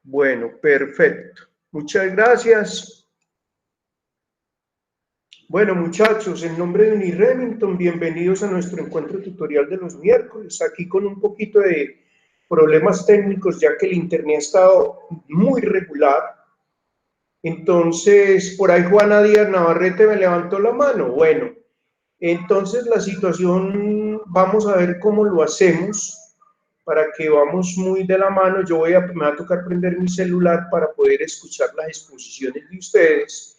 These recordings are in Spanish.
Bueno, perfecto. Muchas gracias. Bueno, muchachos, en nombre de Uniremington, bienvenidos a nuestro encuentro tutorial de los miércoles, aquí con un poquito de problemas técnicos, ya que el internet ha estado muy regular. Entonces, por ahí Juana Díaz Navarrete me levantó la mano. Bueno, entonces la situación, vamos a ver cómo lo hacemos para que vamos muy de la mano. Me va a tocar prender mi celular para poder escuchar las exposiciones de ustedes.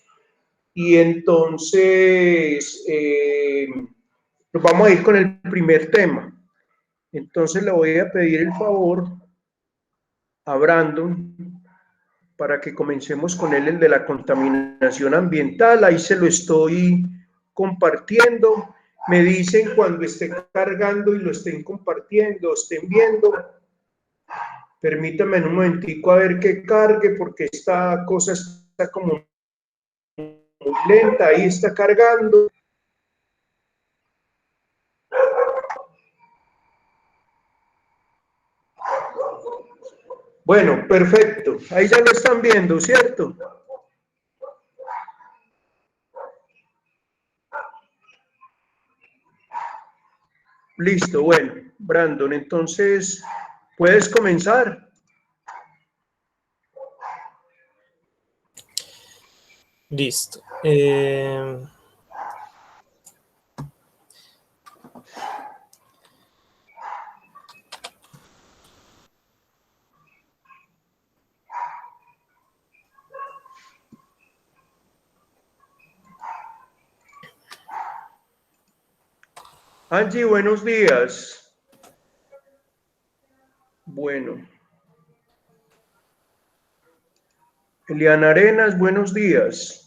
Y entonces nos vamos a ir con el primer tema. Entonces le voy a pedir el favor a Brandon para que comencemos con él, el de la contaminación ambiental. Ahí se lo estoy compartiendo. Me dicen cuando esté cargando y lo estén compartiendo, estén viendo. Permítame un momentico a ver que cargue, porque esta cosa está como muy lenta. Ahí está cargando. Bueno, perfecto. Ahí ya lo están viendo, ¿cierto? Listo, bueno, Brandon, entonces, ¿puedes comenzar? Listo. Angie, buenos días. Bueno. Eliana Arenas, buenos días.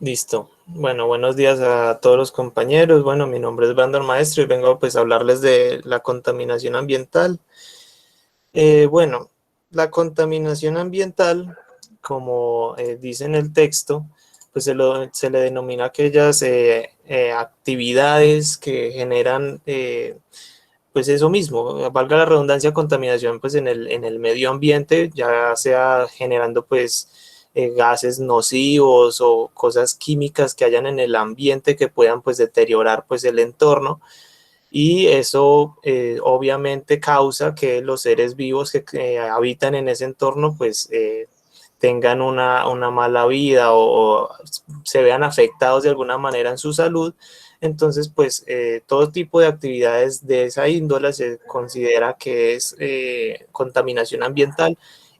Listo. Bueno, buenos días a todos los compañeros. Bueno, mi nombre es Brandon Maestro y vengo pues a hablarles de la contaminación ambiental. Bueno, la contaminación ambiental, como dice en el texto, pues se le denomina aquellas actividades que generan pues eso mismo, valga la redundancia, contaminación pues en el medio ambiente, ya sea generando pues gases nocivos o cosas químicas que hayan en el ambiente que puedan pues deteriorar pues el entorno, y eso obviamente causa que los seres vivos que habitan en ese entorno pues tengan una mala vida o se vean afectados de alguna manera en su salud. Entonces, pues todo tipo de actividades de esa índole se considera que es contaminación ambiental,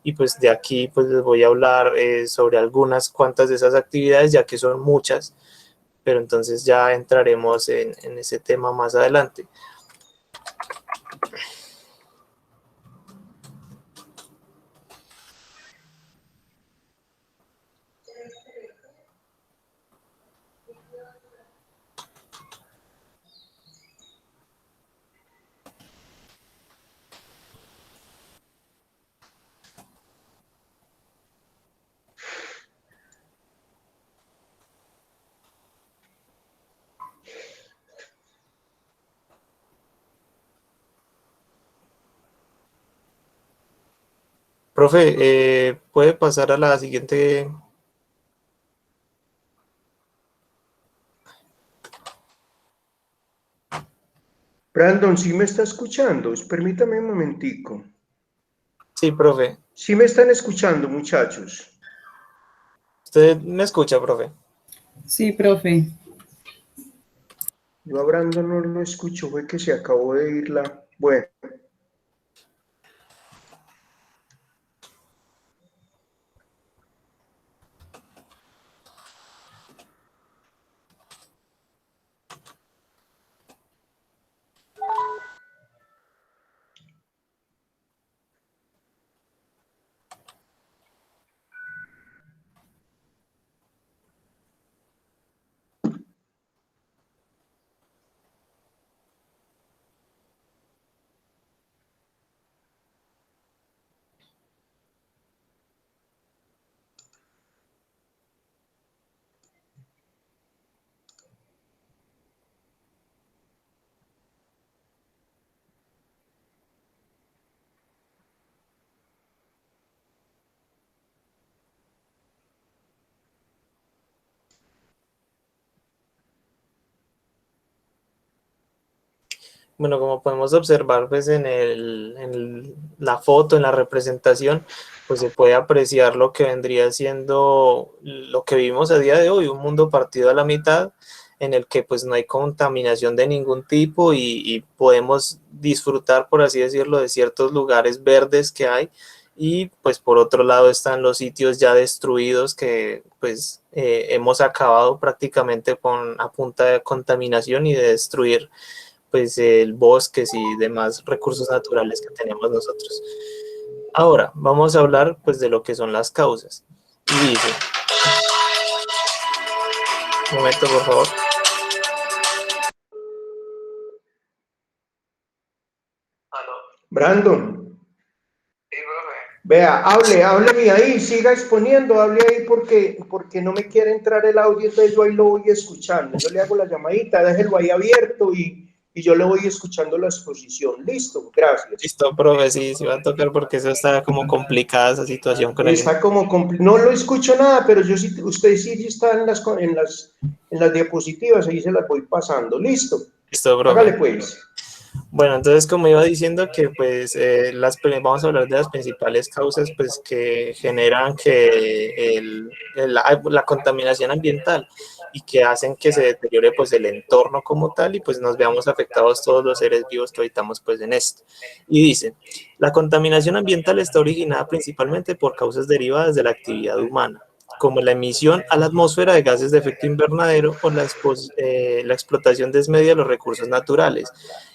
y pues de aquí pues les voy a hablar sobre algunas cuantas de esas actividades, ya que son muchas, pero entonces ya entraremos en ese tema más adelante. Profe, ¿puede pasar a la siguiente? Brandon, ¿sí me está escuchando? Permítame un momentico. Sí, profe. ¿Sí me están escuchando, muchachos? ¿Usted me escucha, profe? Sí, profe. Yo a Brandon no lo escucho, fue que se acabó de ir la... Bueno. Bueno, como podemos observar pues la foto, en la representación, pues se puede apreciar lo que vendría siendo lo que vivimos a día de hoy, un mundo partido a la mitad, en el que pues no hay contaminación de ningún tipo y podemos disfrutar, por así decirlo, de ciertos lugares verdes que hay. Y pues por otro lado están los sitios ya destruidos que pues hemos acabado prácticamente a punta de contaminación y de destruir pues el bosques y demás recursos naturales que tenemos nosotros. Ahora, vamos a hablar pues de lo que son las causas. Y dice, un momento por favor. Brandon, vea, hábleme ahí, siga exponiendo, hable ahí porque no me quiere entrar el audio, entonces yo ahí lo voy escuchando. Yo le hago la llamadita, déjelo ahí abierto y yo le voy escuchando la exposición. Listo, gracias. Listo, profe, sí va a tocar porque eso está como complicada esa situación con el... Está como no lo escucho nada, pero yo sí, usted sí está en las diapositivas, ahí se las voy pasando. Listo. Listo, profe. Hágale pues. Bueno, entonces como iba diciendo que pues vamos a hablar de las principales causas pues que generan que la contaminación ambiental y que hacen que se deteriore pues el entorno como tal y pues nos veamos afectados todos los seres vivos que habitamos pues en esto. Y dice, la contaminación ambiental está originada principalmente por causas derivadas de la actividad humana, como la emisión a la atmósfera de gases de efecto invernadero o la explotación desmedida de los recursos naturales.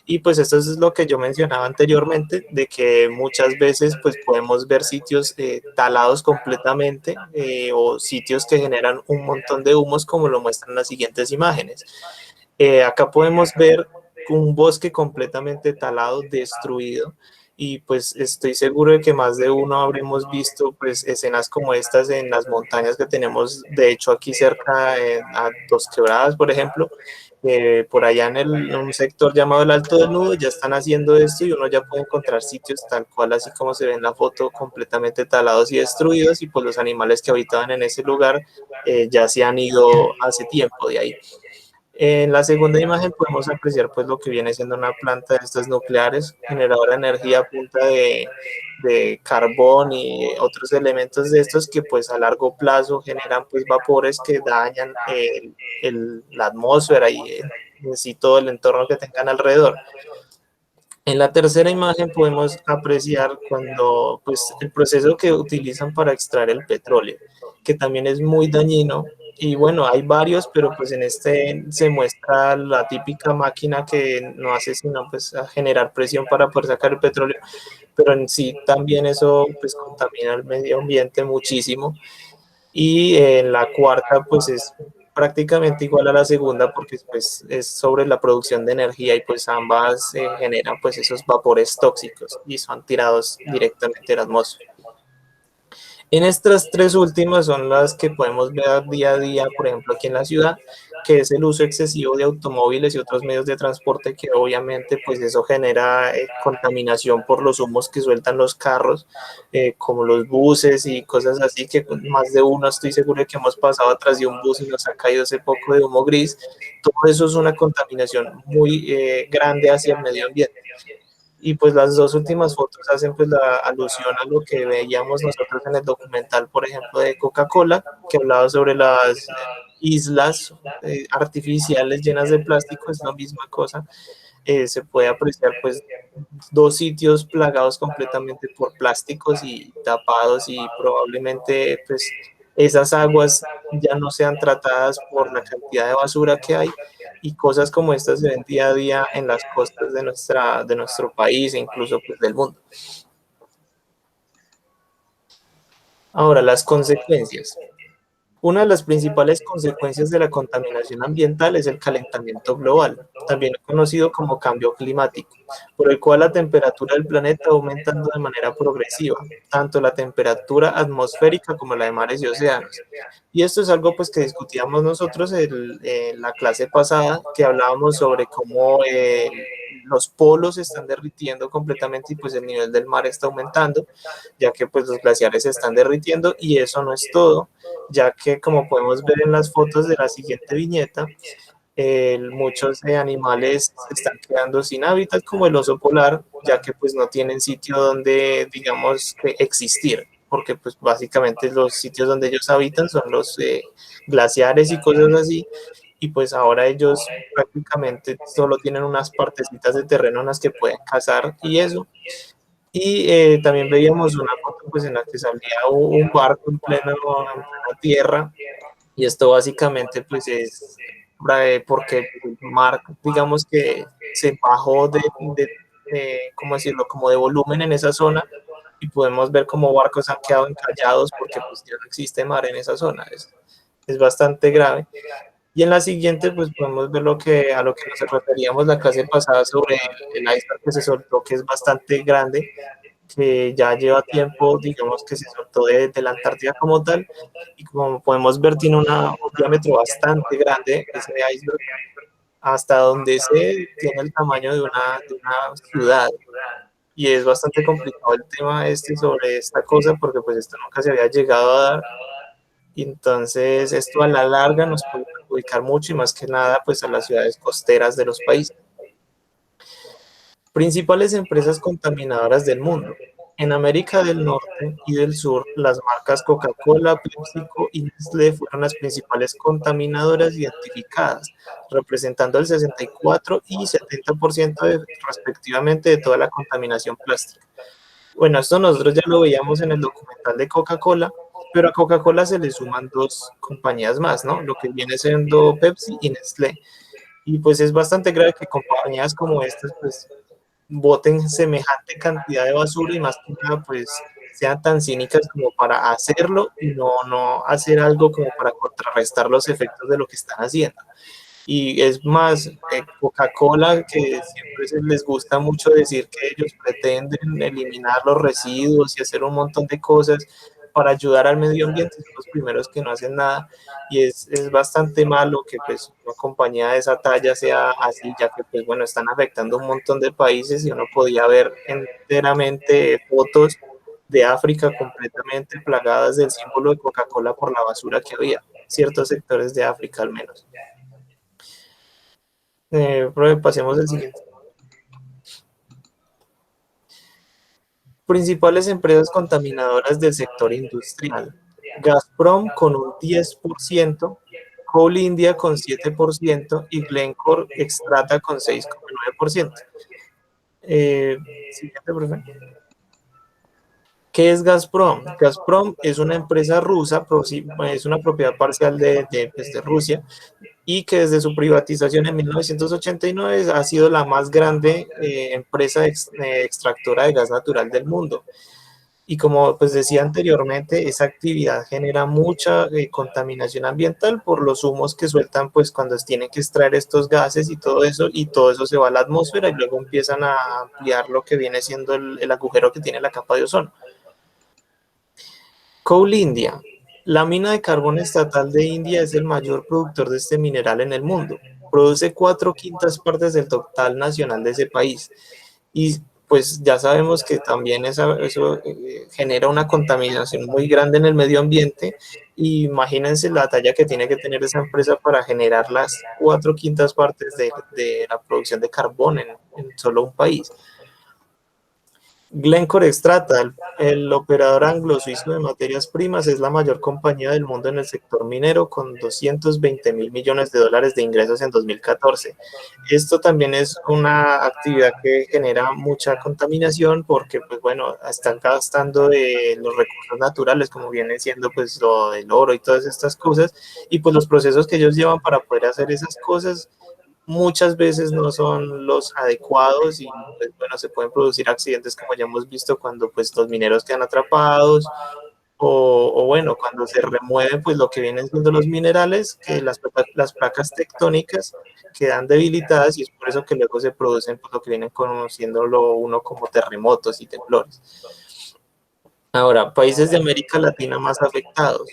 Y pues esto es lo que yo mencionaba anteriormente, de que muchas veces pues podemos ver sitios talados completamente o sitios que generan un montón de humos como lo muestran las siguientes imágenes. Acá podemos ver un bosque completamente talado, destruido, y pues estoy seguro de que más de uno habremos visto pues escenas como estas en las montañas que tenemos, de hecho aquí cerca a Dos Quebradas, por ejemplo, por allá en un sector llamado el Alto del Nudo ya están haciendo esto y uno ya puede encontrar sitios tal cual así como se ve en la foto, completamente talados y destruidos, y pues los animales que habitaban en ese lugar ya se han ido hace tiempo de ahí. En la segunda imagen podemos apreciar pues lo que viene siendo una planta de estas nucleares, generadora de energía a punta de carbón y otros elementos de estos que pues a largo plazo generan pues vapores que dañan la atmósfera y en sí todo el entorno que tengan alrededor. En la tercera imagen podemos apreciar cuando pues el proceso que utilizan para extraer el petróleo, que también es muy dañino. Y bueno, hay varios, pero pues en este se muestra la típica máquina que no hace sino pues a generar presión para poder sacar el petróleo, pero en sí también eso pues contamina el medio ambiente muchísimo. Y en la cuarta pues es prácticamente igual a la segunda porque pues es sobre la producción de energía y pues ambas generan pues esos vapores tóxicos y son tirados directamente a la atmósfera. En estas tres últimas son las que podemos ver día a día, por ejemplo, aquí en la ciudad, que es el uso excesivo de automóviles y otros medios de transporte que obviamente pues eso genera contaminación por los humos que sueltan los carros, como los buses y cosas así, que más de uno estoy seguro de que hemos pasado atrás de un bus y nos ha caído ese poco de humo gris. Todo eso es una contaminación muy grande hacia el medio ambiente. Y pues las dos últimas fotos hacen pues la alusión a lo que veíamos nosotros en el documental, por ejemplo, de Coca-Cola, que hablaba sobre las islas artificiales llenas de plástico, es la misma cosa. Se puede apreciar pues dos sitios plagados completamente por plásticos y tapados, y probablemente pues esas aguas ya no sean tratadas por la cantidad de basura que hay, y cosas como estas se ven día a día en las costas de nuestro país e incluso pues del mundo. Ahora, las consecuencias. Una de las principales consecuencias de la contaminación ambiental es el calentamiento global, también conocido como cambio climático, por el cual la temperatura del planeta va aumentando de manera progresiva, tanto la temperatura atmosférica como la de mares y océanos. Y esto es algo pues que discutíamos nosotros en la clase pasada, que hablábamos sobre cómo los polos se están derritiendo completamente y pues el nivel del mar está aumentando, ya que pues los glaciares se están derritiendo. Y eso no es todo, ya que como podemos ver en las fotos de la siguiente viñeta, Muchos animales se están quedando sin hábitat, como el oso polar, ya que pues no tienen sitio donde, digamos, que existir, porque pues básicamente los sitios donde ellos habitan son los glaciares y cosas así, y pues ahora ellos prácticamente solo tienen unas partecitas de terreno en las que pueden cazar y eso. Y también veíamos una foto pues en la que salía un barco en plena tierra, y esto básicamente pues es porque el mar, digamos que se bajó ¿cómo decirlo?, como de volumen en esa zona, y podemos ver cómo barcos han quedado encallados porque pues ya no existe mar en esa zona. Es bastante grave. Y en la siguiente, pues podemos ver a lo que nos referíamos la clase pasada sobre el iceberg que se soltó, que es bastante grande, que ya lleva tiempo, digamos, que se soltó de la Antártida como tal, y como podemos ver tiene un diámetro bastante grande ese iceberg, hasta donde se tiene el tamaño de una ciudad. Y es bastante complicado el tema sobre esta cosa, porque pues esto nunca se había llegado a dar, y entonces esto a la larga nos puede perjudicar mucho, y más que nada pues a las ciudades costeras de los países. Principales empresas contaminadoras del mundo. En América del Norte y del Sur, las marcas Coca-Cola, PepsiCo y Nestlé fueron las principales contaminadoras identificadas, representando el 64 y 70% respectivamente de toda la contaminación plástica. Bueno, esto nosotros ya lo veíamos en el documental de Coca-Cola, pero a Coca-Cola se le suman dos compañías más, ¿no? Lo que viene siendo Pepsi y Nestlé. Y pues es bastante grave que compañías como estas pues boten semejante cantidad de basura, y más que nada pues sean tan cínicas como para hacerlo y no hacer algo como para contrarrestar los efectos de lo que están haciendo. Y es más, Coca-Cola, que siempre les gusta mucho decir que ellos pretenden eliminar los residuos y hacer un montón de cosas para ayudar al medio ambiente, son los primeros que no hacen nada, y es bastante malo que pues una compañía de esa talla sea así, ya que pues bueno, están afectando un montón de países, y uno podía ver enteramente fotos de África completamente plagadas del símbolo de Coca-Cola por la basura que había, ciertos sectores de África al menos. Pasemos al siguiente. Principales empresas contaminadoras del sector industrial. Gazprom con un 10%, Coal India con 7% y Glencore Xstrata con 6,9%. Siguiente, por favor. ¿Qué es Gazprom? Gazprom es una empresa rusa, es una propiedad parcial de Rusia, y que desde su privatización en 1989 ha sido la más grande empresa extractora de gas natural del mundo. Y como pues decía anteriormente, esa actividad genera mucha contaminación ambiental por los humos que sueltan pues cuando tienen que extraer estos gases, y todo eso se va a la atmósfera, y luego empiezan a ampliar lo que viene siendo el agujero que tiene la capa de ozono. Coal India. La mina de carbón estatal de India es el mayor productor de este mineral en el mundo. Produce 4/5 del total nacional de ese país. Y pues ya sabemos que también eso genera una contaminación muy grande en el medio ambiente. Y imagínense la talla que tiene que tener esa empresa para generar las 4/5 de la producción de carbón en solo un país. Glencore Xstrata, el operador anglo-suizo de materias primas, es la mayor compañía del mundo en el sector minero, con 220.000 millones de dólares de ingresos en 2014. Esto también es una actividad que genera mucha contaminación, porque pues bueno, están gastando de los recursos naturales, como viene siendo pues lo del oro y todas estas cosas, y pues los procesos que ellos llevan para poder hacer esas cosas muchas veces no son los adecuados, y pues, bueno, se pueden producir accidentes, como ya hemos visto, cuando pues los mineros quedan atrapados, o bueno, cuando se remueven pues lo que vienen siendo los minerales, que las placas tectónicas quedan debilitadas, y es por eso que luego se producen pues lo que vienen conociéndolo uno como terremotos y temblores. Ahora, países de América Latina más afectados.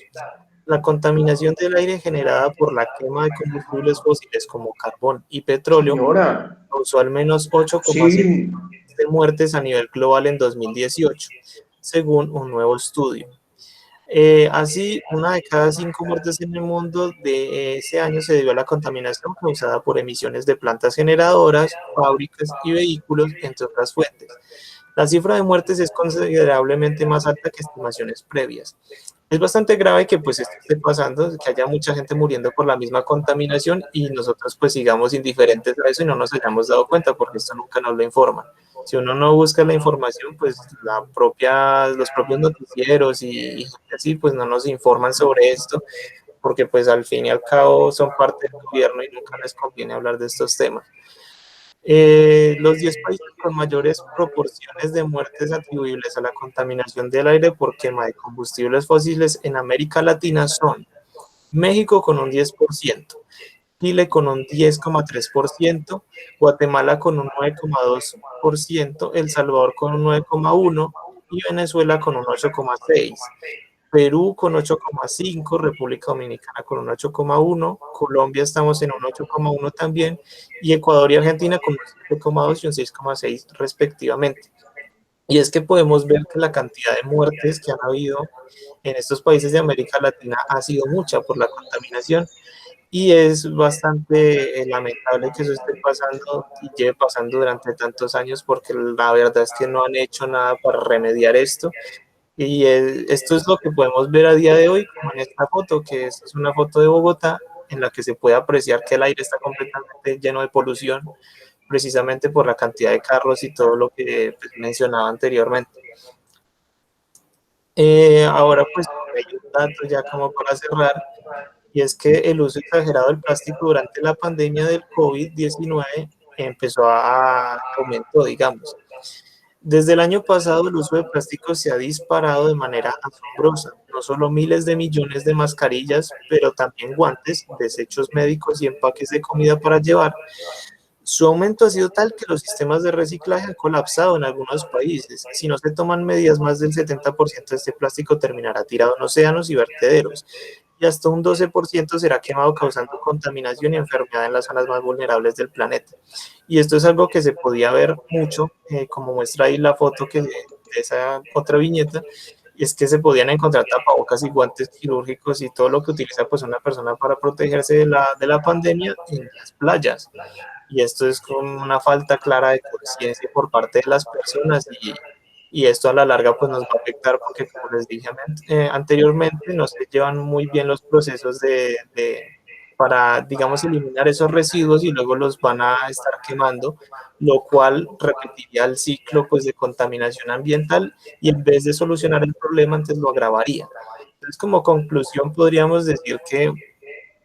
La contaminación del aire generada por la quema de combustibles fósiles como carbón y petróleo causó al menos 8,7 de muertes a nivel global en 2018, según un nuevo estudio. Así, 1 de cada 5 muertes en el mundo de ese año se debió a la contaminación causada por emisiones de plantas generadoras, fábricas y vehículos, entre otras fuentes. La cifra de muertes es considerablemente más alta que estimaciones previas. Es bastante grave que pues esto esté pasando, que haya mucha gente muriendo por la misma contaminación y nosotros pues sigamos indiferentes a eso y no nos hayamos dado cuenta porque esto nunca nos lo informa. Si uno no busca la información, pues los propios noticieros y así pues no nos informan sobre esto porque pues al fin y al cabo son parte del gobierno y nunca les conviene hablar de estos temas. Los 10 países con mayores proporciones de muertes atribuibles a la contaminación del aire por quema de combustibles fósiles en América Latina son México con un 10%, Chile con un 10,3%, Guatemala con un 9,2%, El Salvador con un 9,1% y Venezuela con un 8,6%. Perú con 8,5, República Dominicana con un 8,1, Colombia estamos en un 8,1 también, y Ecuador y Argentina con un 7,2 y un 6,6 respectivamente. Y es que podemos ver que la cantidad de muertes que han habido en estos países de América Latina ha sido mucha por la contaminación y es bastante lamentable que eso esté pasando y lleve pasando durante tantos años porque la verdad es que no han hecho nada para remediar esto y esto es lo que podemos ver a día de hoy, como en esta foto, que es una foto de Bogotá, en la que se puede apreciar que el aire está completamente lleno de polución, precisamente por la cantidad de carros y todo lo que pues, mencionaba anteriormente. Ahora, pues, hay un dato ya como para cerrar, y es que el uso exagerado del plástico durante la pandemia del COVID-19 empezó a aumentó, digamos. Desde el año pasado, el uso de plástico se ha disparado de manera asombrosa. No solo miles de millones de mascarillas, pero también guantes, desechos médicos y empaques de comida para llevar. Su aumento ha sido tal que los sistemas de reciclaje han colapsado en algunos países. Si no se toman medidas, más del 70% de este plástico terminará tirado en océanos y vertederos, y hasta un 12% será quemado causando contaminación y enfermedad en las zonas más vulnerables del planeta. Y esto es algo que se podía ver mucho, como muestra ahí la foto de esa otra viñeta, y es que se podían encontrar tapabocas y guantes quirúrgicos y todo lo que utiliza pues una persona para protegerse de la pandemia en las playas. Y esto es como una falta clara de conciencia por parte de las personas y esto a la larga pues nos va a afectar porque como les dije anteriormente no se llevan muy bien los procesos para digamos eliminar esos residuos y luego los van a estar quemando, lo cual repetiría el ciclo pues de contaminación ambiental y en vez de solucionar el problema antes lo agravaría. Entonces como conclusión podríamos decir que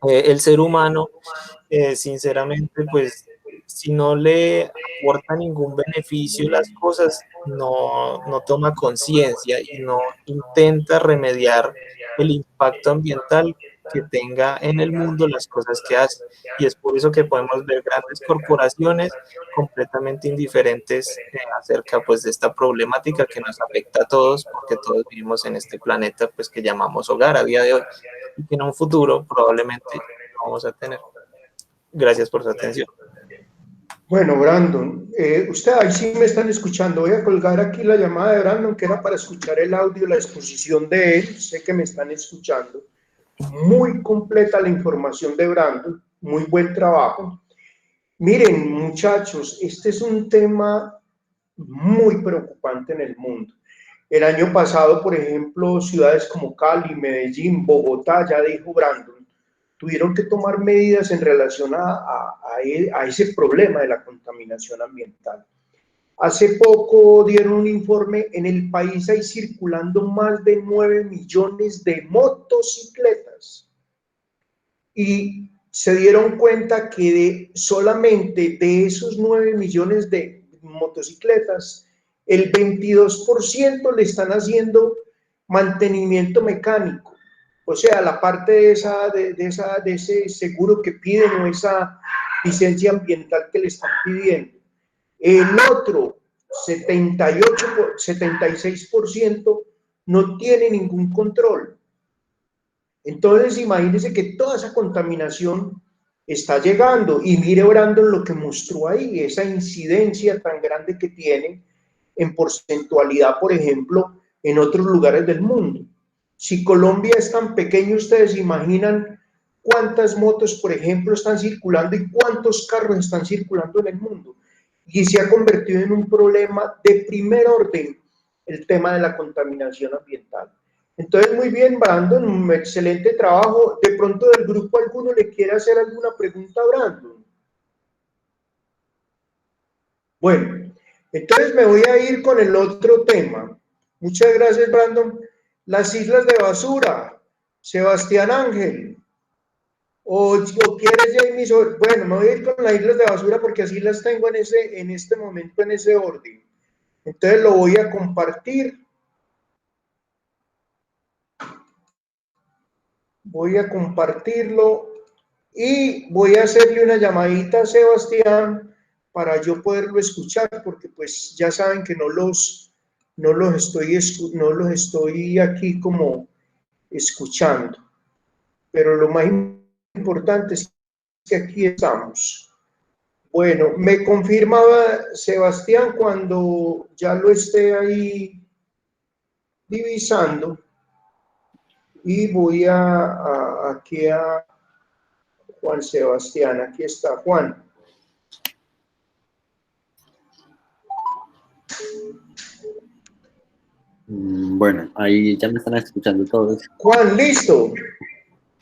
el ser humano sinceramente, pues si no le aporta ningún beneficio las cosas, no toma conciencia y no intenta remediar el impacto ambiental que tenga en el mundo las cosas que hace. Y es por eso que podemos ver grandes corporaciones completamente indiferentes acerca pues de esta problemática que nos afecta a todos, porque todos vivimos en este planeta pues que llamamos hogar a día de hoy y que en un futuro probablemente no vamos a tener. Gracias por su atención. Bueno, Brandon, usted ahí sí me están escuchando. Voy a colgar aquí la llamada de Brandon, que era para escuchar el audio, la exposición de él. Sé que me están escuchando. Muy completa la información de Brandon, muy buen trabajo. Miren, muchachos, este es un tema muy preocupante en el mundo. El año pasado, por ejemplo, ciudades como Cali, Medellín, Bogotá, ya dijo Brandon, tuvieron que tomar medidas en relación a ese problema de la contaminación ambiental. Hace poco dieron un informe, en el país hay circulando más de 9 millones de motocicletas y se dieron cuenta que solamente de esos 9 millones de motocicletas, el 22% le están haciendo mantenimiento mecánico. O sea, la parte de ese seguro que piden o esa licencia ambiental que le están pidiendo. El otro 76% no tiene ningún control. Entonces, imagínense que toda esa contaminación está llegando y mire Brandon lo que mostró ahí, esa incidencia tan grande que tiene en porcentualidad, por ejemplo, en otros lugares del mundo. Si Colombia es tan pequeño, ustedes imaginan cuántas motos, por ejemplo, están circulando y cuántos carros están circulando en el mundo. Y se ha convertido en un problema de primer orden el tema de la contaminación ambiental. Entonces, muy bien, Brandon, un excelente trabajo. De pronto del grupo alguno le quiere hacer alguna pregunta a Brandon. Bueno, entonces me voy a ir con el otro tema. Muchas gracias, Brandon. Las islas de basura, Sebastián Ángel. O quieres, Jamie, bueno, me voy a ir con las islas de basura porque así las tengo en este momento, en ese orden. Entonces lo voy a compartir. Voy a compartirlo y voy a hacerle una llamadita a Sebastián para yo poderlo escuchar, porque pues ya saben que no los estoy aquí como escuchando. Pero lo más importante es que aquí estamos. Bueno, me confirmaba Sebastián cuando ya lo esté ahí divisando y voy aquí a Juan Sebastián, aquí está Juan. Bueno, ahí ya me están escuchando todos. Juan, ¿listo?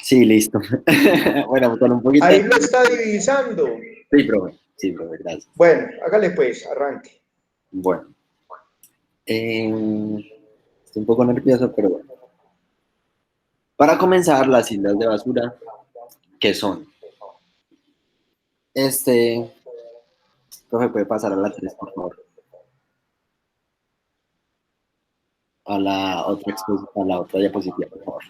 Sí, listo. Bueno, con un poquito. Ahí lo está divisando. Sí, profe, gracias. Bueno, hágale pues, arranque. Bueno. Estoy un poco nervioso, pero bueno. Para comenzar, las islas de basura, ¿qué son? Profe, ¿puede pasar a la 3, por favor? A la otra diapositiva, por favor.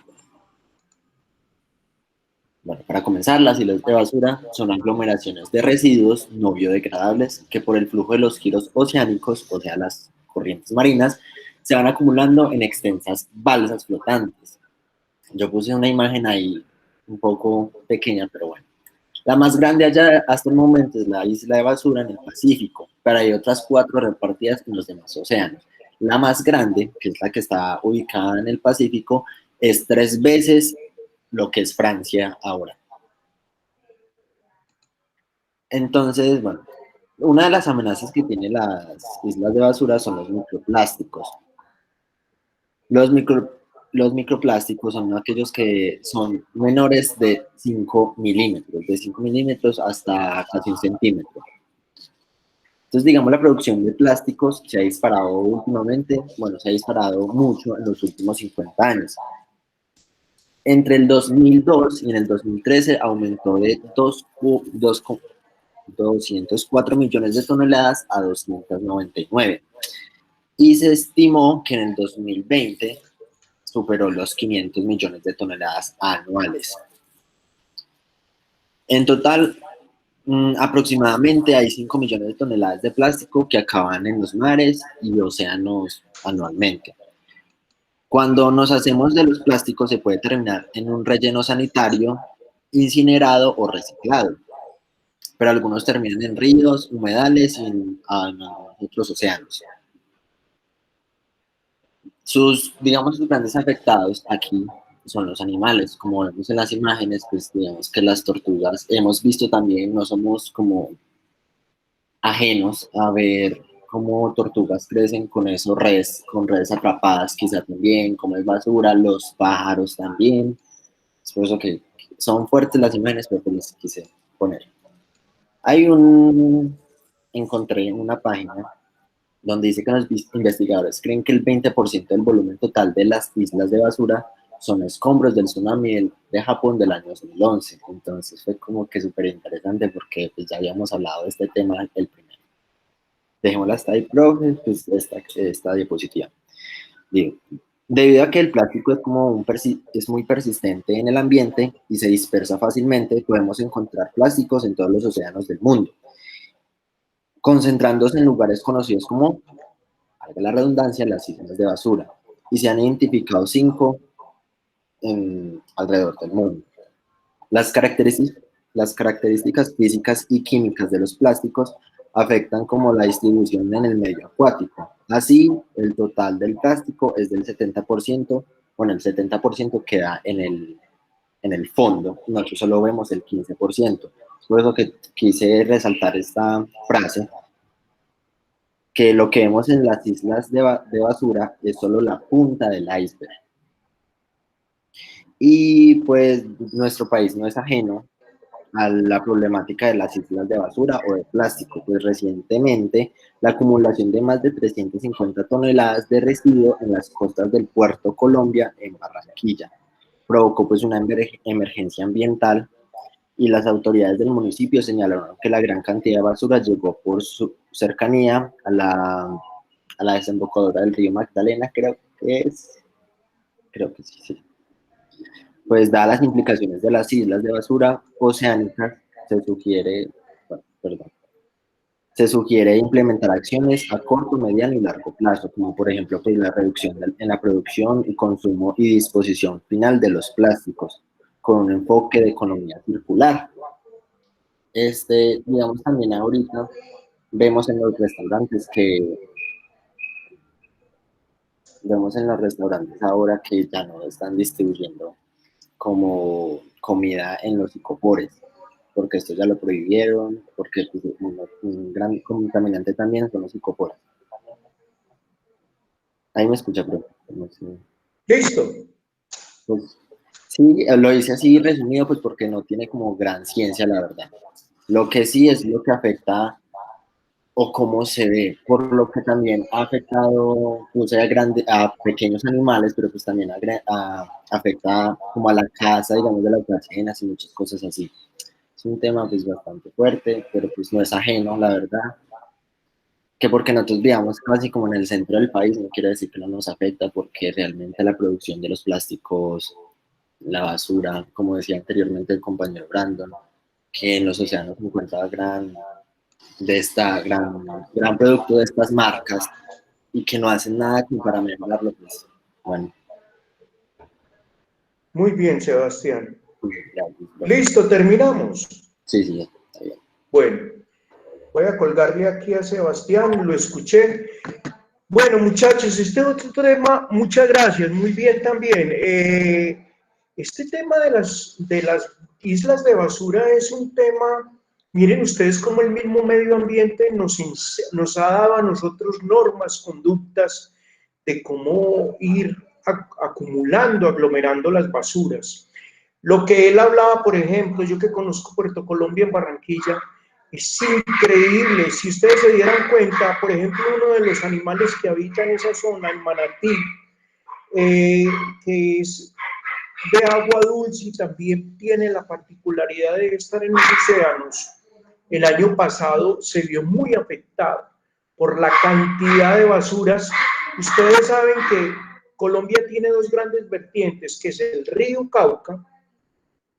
Bueno, para comenzar, las islas de basura son aglomeraciones de residuos no biodegradables que por el flujo de los giros oceánicos, o sea, las corrientes marinas, se van acumulando en extensas balsas flotantes. Yo puse una imagen ahí un poco pequeña, pero bueno. La más grande allá hasta el momento es la isla de basura en el Pacífico, pero hay otras 4 repartidas en los demás océanos. La más grande, que es la que está ubicada en el Pacífico, es 3 veces lo que es Francia ahora. Entonces, bueno, una de las amenazas que tienen las islas de basura son los microplásticos. Los microplásticos son aquellos que son menores de 5 milímetros, de 5 milímetros hasta casi 1 centímetro. Entonces, digamos, la producción de plásticos se ha disparado últimamente, bueno, se ha disparado mucho en los últimos 50 años. Entre el 2002 y en el 2013 aumentó de 204 millones de toneladas a 299. Y se estimó que en el 2020 superó los 500 millones de toneladas anuales. En total, aproximadamente hay 5 millones de toneladas de plástico que acaban en los mares y océanos anualmente. Cuando nos hacemos de los plásticos se puede terminar en un relleno sanitario, incinerado o reciclado, pero algunos terminan en ríos, humedales y en otros océanos. Digamos, sus grandes afectados aquí son los animales. Como vemos en las imágenes, pues digamos que las tortugas, hemos visto también, no somos como ajenos a ver cómo tortugas crecen con con redes atrapadas quizá también, como es basura, los pájaros también. Es por eso que son fuertes las imágenes, pero que les quise poner. Encontré una página donde dice que los investigadores creen que el 20% del volumen total de las islas de basura son escombros del tsunami de Japón del año 2011. Entonces fue como que súper interesante porque pues, ya habíamos hablado de este tema el primero. Dejémosla hasta ahí, profe, pues esta diapositiva. Digo, debido a que el plástico es muy persistente en el ambiente y se dispersa fácilmente, podemos encontrar plásticos en todos los océanos del mundo, concentrándose en lugares conocidos como, valga la redundancia, las islas de basura, y se han identificado 5 alrededor del mundo. Las características físicas y químicas de los plásticos afectan como la distribución en el medio acuático. Así, el total del plástico es del 70% bueno, el 70% queda en el fondo, nosotros solo vemos el 15%. Por eso que quise resaltar esta frase, que lo que vemos en las islas de basura es solo la punta del iceberg. Y pues nuestro país no es ajeno a la problemática de las islas de basura o de plástico, pues recientemente la acumulación de más de 350 toneladas de residuos en las costas del Puerto Colombia en Barranquilla provocó pues una emergencia ambiental, y las autoridades del municipio señalaron que la gran cantidad de basura llegó por su cercanía a la desembocadura del río Magdalena, creo que sí, sí. Pues dadas las implicaciones de las islas de basura oceánicas, se sugiere implementar acciones a corto, mediano y largo plazo, como por ejemplo pues, la reducción en la producción y consumo y disposición final de los plásticos, con un enfoque de economía circular. Digamos también ahorita vemos en los restaurantes ahora que ya no están distribuyendo como comida en los icopores, porque esto ya lo prohibieron, porque pues, un gran contaminante también son los icopores. Ahí me escucha, pero no sé. Listo. Pues, sí, lo hice así resumido, pues porque no tiene como gran ciencia, la verdad. Lo que sí es lo que afecta o cómo se ve, por lo que también ha afectado pues, a pequeños animales, pero pues también afecta como a la casa, digamos, de las ballenas y muchas cosas así. Es un tema pues bastante fuerte, pero pues no es ajeno, la verdad. Que porque nosotros vivamos casi como en el centro del país, no quiere decir que no nos afecta, porque realmente la producción de los plásticos, la basura, como decía anteriormente el compañero Brandon, que en los océanos se encuentra gran producto de estas marcas y que no hacen nada como para mejorarlo, pues bueno. Muy bien, Sebastián. Ya. Listo, terminamos. Sí, está bien. Bueno, voy a colgarle aquí a Sebastián, lo escuché. Bueno, muchachos, este otro tema, muchas gracias, muy bien también. Este tema de las islas de basura es un tema, miren ustedes cómo el mismo medio ambiente nos ha dado a nosotros normas, conductas de cómo ir acumulando, aglomerando las basuras. Lo que él hablaba, por ejemplo, yo que conozco Puerto Colombia en Barranquilla, es increíble. Si ustedes se dieran cuenta, por ejemplo, uno de los animales que habita en esa zona, el manatí, que es de agua dulce y también tiene la particularidad de estar en los océanos, el año pasado se vio muy afectado por la cantidad de basuras. Ustedes saben que Colombia tiene dos grandes vertientes, que es el río Cauca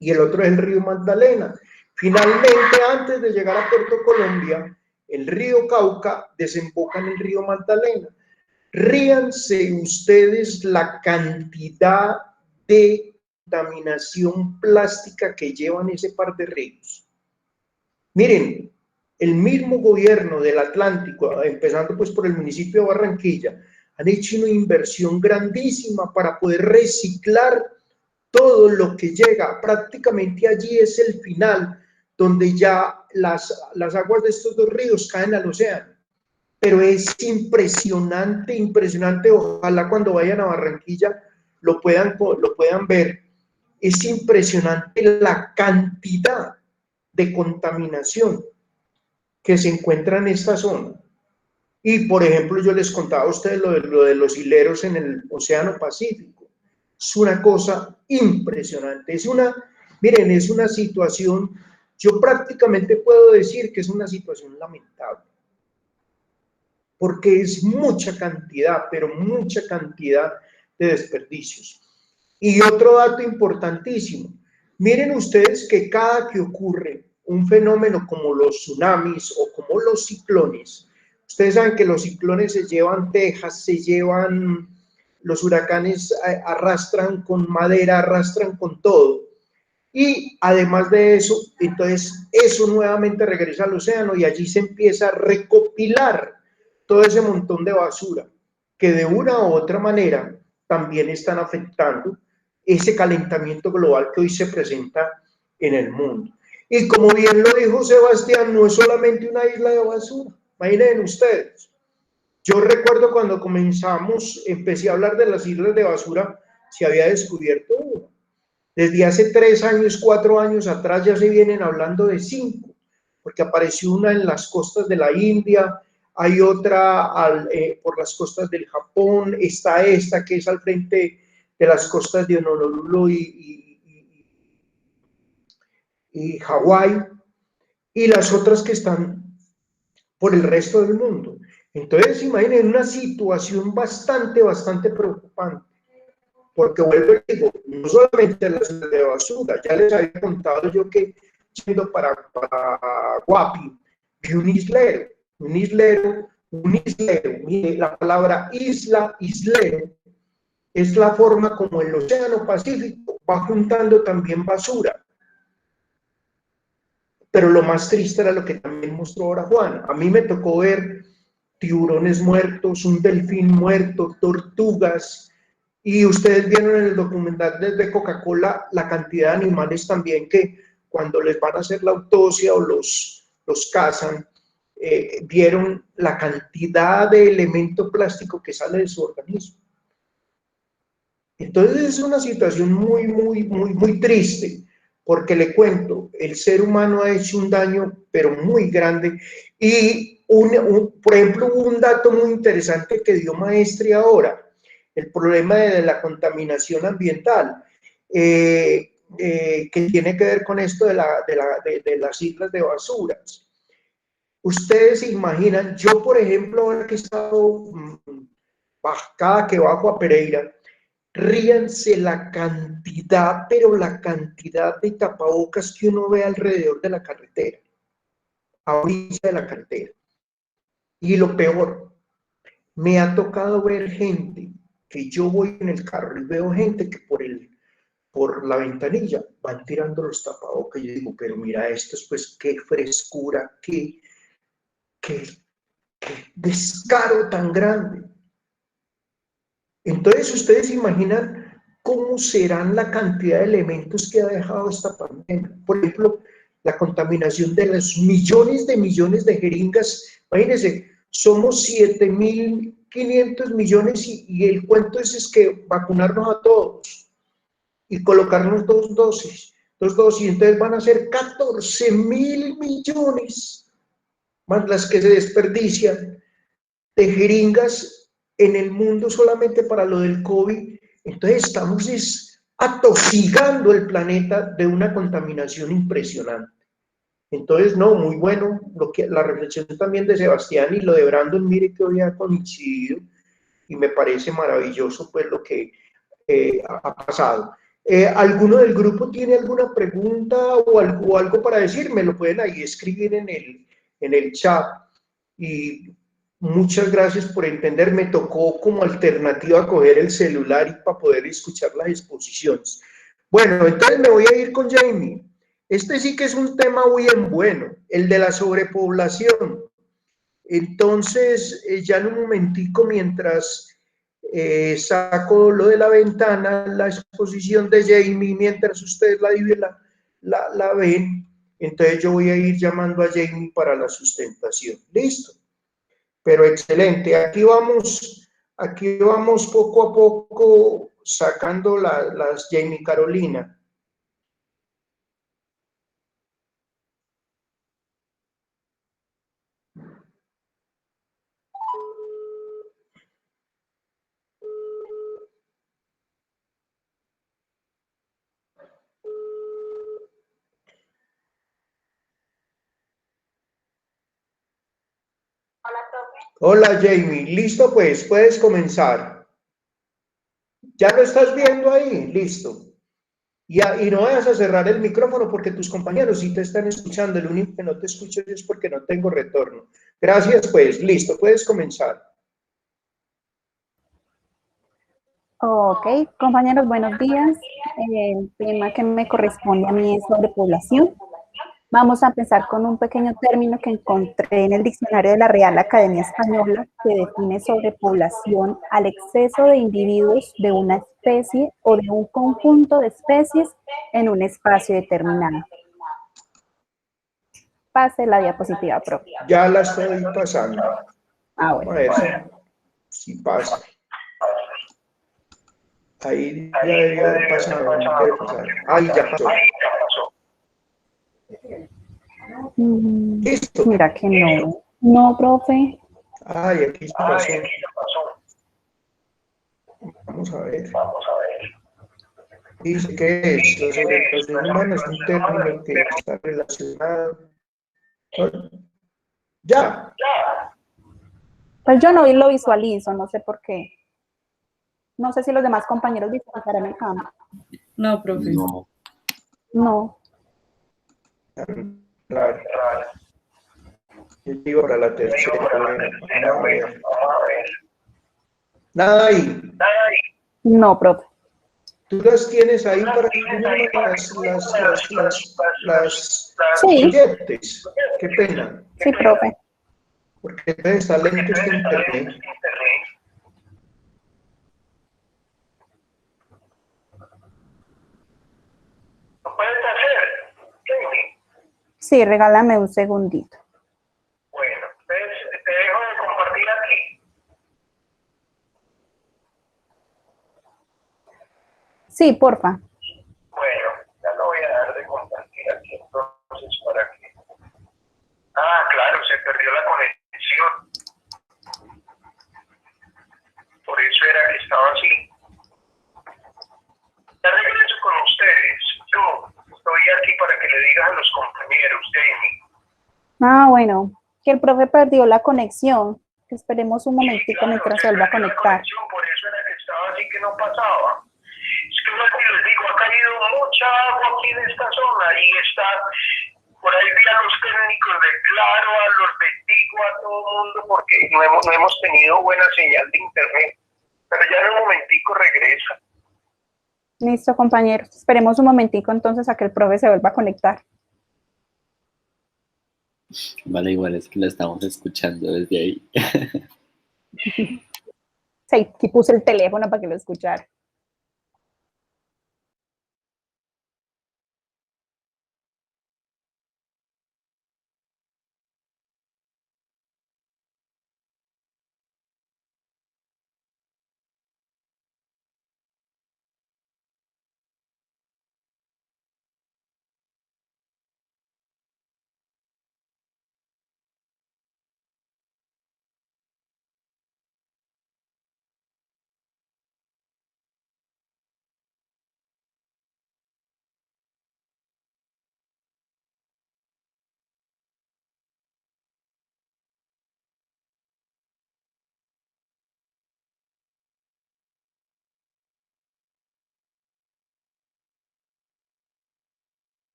y el otro es el río Magdalena. Finalmente, antes de llegar a Puerto Colombia, el río Cauca desemboca en el río Magdalena. Ríanse ustedes la cantidad de contaminación plástica que llevan ese par de ríos. Miren, el mismo gobierno del Atlántico, empezando pues por el municipio de Barranquilla, han hecho una inversión grandísima para poder reciclar todo lo que llega. Prácticamente allí es el final, donde ya las aguas de estos dos ríos caen al océano. Pero es impresionante, impresionante. Ojalá cuando vayan a Barranquilla lo puedan ver. Es impresionante la cantidad de contaminación que se encuentra en esta zona. Y, por ejemplo, yo les contaba a ustedes lo de los hileros en el Océano Pacífico. Es una cosa impresionante. Miren, es una situación, yo prácticamente puedo decir que es una situación lamentable. Porque es mucha cantidad, pero mucha cantidad de desperdicios. Y otro dato importantísimo, miren ustedes que cada que ocurre un fenómeno como los tsunamis o como los ciclones, ustedes saben que los ciclones se llevan tejas, los huracanes arrastran con madera, arrastran con todo. Y además de eso, entonces eso nuevamente regresa al océano y allí se empieza a recopilar todo ese montón de basura que de una u otra manera también están afectando ese calentamiento global que hoy se presenta en el mundo. Y como bien lo dijo Sebastián, no es solamente una isla de basura. Imaginen ustedes. Yo recuerdo cuando comenzamos, empecé a hablar de las islas de basura, se había descubierto una. Desde hace 3 años, 4 años atrás ya se vienen hablando de 5, porque apareció una en las costas de la India, hay otra por las costas del Japón, está esta que es al frente de las costas de Honolulu y Hawái, y las otras que están por el resto del mundo. Entonces, imaginen una situación bastante preocupante, porque vuelvo y digo, no solamente las de basura, ya les había contado yo que yendo para Guapi, vi un islero, mire, la palabra isla, islero, es la forma como el Océano Pacífico va juntando también basura. Pero lo más triste era lo que también mostró ahora Juan. A mí me tocó ver tiburones muertos, un delfín muerto, tortugas, y ustedes vieron en el documental de Coca-Cola la cantidad de animales también que cuando les van a hacer la autopsia o los cazan, vieron la cantidad de elemento plástico que sale de su organismo. Entonces es una situación muy triste, porque le cuento, el ser humano ha hecho un daño, pero muy grande, y por ejemplo, hubo un dato muy interesante que dio Maestri ahora, el problema de la contaminación ambiental, que tiene que ver con esto de las islas de basuras. Ustedes se imaginan, yo por ejemplo, ahora que he estado, cada que bajo a Pereira, ríanse la cantidad, pero la cantidad de tapabocas que uno ve alrededor de la carretera, a orilla de la carretera. Y lo peor, me ha tocado ver gente que yo voy en el carro y veo gente que por la ventanilla van tirando los tapabocas. Y yo digo, pero mira esto, pues qué frescura, qué descaro tan grande. Entonces, ustedes imaginan cómo serán la cantidad de elementos que ha dejado esta pandemia. Por ejemplo, la contaminación de los millones de jeringas. Imagínense, somos 7.500 millones y el cuento es que vacunarnos a todos y colocarnos dos dosis. Entonces van a ser 14.000 millones más las que se desperdician de jeringas en el mundo solamente para lo del COVID. Entonces estamos atosigando el planeta de una contaminación impresionante. Entonces, no, muy bueno la reflexión también de Sebastián y lo de Brandon, mire que hoy ha coincidido y me parece maravilloso pues lo que ha pasado. ¿Alguno del grupo tiene alguna pregunta o algo para decir? Me lo pueden ahí escribir en el chat. Y muchas gracias por entender. Me tocó como alternativa coger el celular y para poder escuchar las exposiciones. Bueno, entonces me voy a ir con Jamie. Este sí que es un tema bien bueno, el de la sobrepoblación. Entonces, ya en un momentico, mientras saco lo de la ventana, la exposición de Jamie, mientras ustedes la ven, entonces yo voy a ir llamando a Jamie para la sustentación. ¿Listo? Pero excelente. Aquí vamos poco a poco sacando las Jamie Carolina. Hola Jamie, listo pues, puedes comenzar. ¿Ya lo estás viendo ahí? Listo. Y no vayas a cerrar el micrófono porque tus compañeros sí te están escuchando. El único que no te escucho es porque no tengo retorno. Gracias pues, listo, puedes comenzar. Ok, compañeros, buenos días. El tema que me corresponde a mí es sobrepoblación. Vamos a empezar con un pequeño término que encontré en el diccionario de la Real Academia Española que define sobrepoblación al exceso de individuos de una especie o de un conjunto de especies en un espacio determinado. Pase la diapositiva propia. Ya la estoy pasando. Ah, Vamos a bueno. ver si pasa. Ahí ya debió haber pasado. Debe pasar. Ahí ya pasó. Listo. Mira que no. No, profe. Ay, aquí se pasó. Vamos a ver. Dice que es la sobrepoblación humana, es un término que está relacionado. Ya. Pues yo no lo visualizo, no sé por qué. No sé si los demás compañeros visualizarán el cambio. No, profe. No. No. Claro. Yo digo para la tercera. Bueno, vamos a ver. Nada ahí. No, profe. Tú las tienes ahí para que uno las Sí. proyectes. Qué pena. Sí, profe. Porque está lento este internet. ¿Lo puedes hacer? Sí. Sí, regálame un segundito. Bueno, entonces te dejo de compartir aquí. Sí, porfa. Bueno, ya lo voy a dar de compartir aquí entonces para que... Ah, claro, se perdió la conexión. Por eso era que estaba así. Ya regreso con ustedes. Yo estoy aquí para que le digas a los compañeros, Jamie. Ah, bueno. Que el profe perdió la conexión. Esperemos un momentico mientras se vuelva a conectar. Por eso era que estaba así que no pasaba. Es que no les digo, ha caído mucha agua aquí en esta zona y está, por ahí vi a los técnicos de Claro, a los de Tigo, a todo el mundo, porque no hemos tenido buena señal de internet. Pero ya en un momentico regresa. Listo, compañeros. Esperemos un momentico entonces a que el profe se vuelva a conectar. Vale, igual es que lo estamos escuchando desde ahí. Sí, aquí puse el teléfono para que lo escuchara.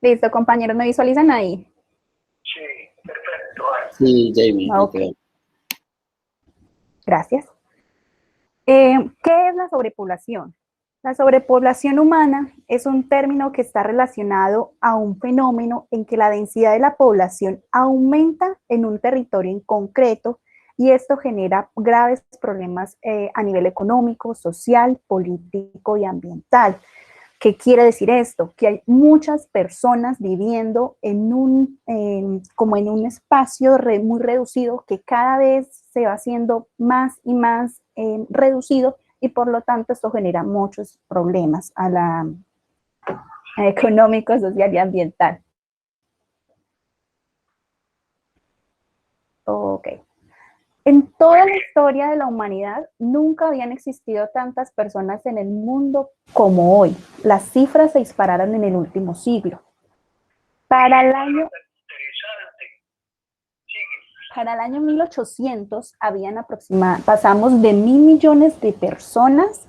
Listo, compañeros, ¿me visualizan ahí? Sí, perfecto. Sí, Jamie. Ok. Ok. Gracias. ¿Qué es la sobrepoblación? La sobrepoblación humana es un término que está relacionado a un fenómeno en que la densidad de la población aumenta en un territorio en concreto y esto genera graves problemas a nivel económico, social, político y ambiental. ¿Qué quiere decir esto? Que hay muchas personas viviendo como en un espacio muy reducido que cada vez se va haciendo más y más reducido y por lo tanto esto genera muchos problemas económico, social y ambiental. Ok. En toda la historia de la humanidad nunca habían existido tantas personas en el mundo como hoy. Las cifras se dispararon en el último siglo. Para el año 1800 pasamos de 1.000 millones de personas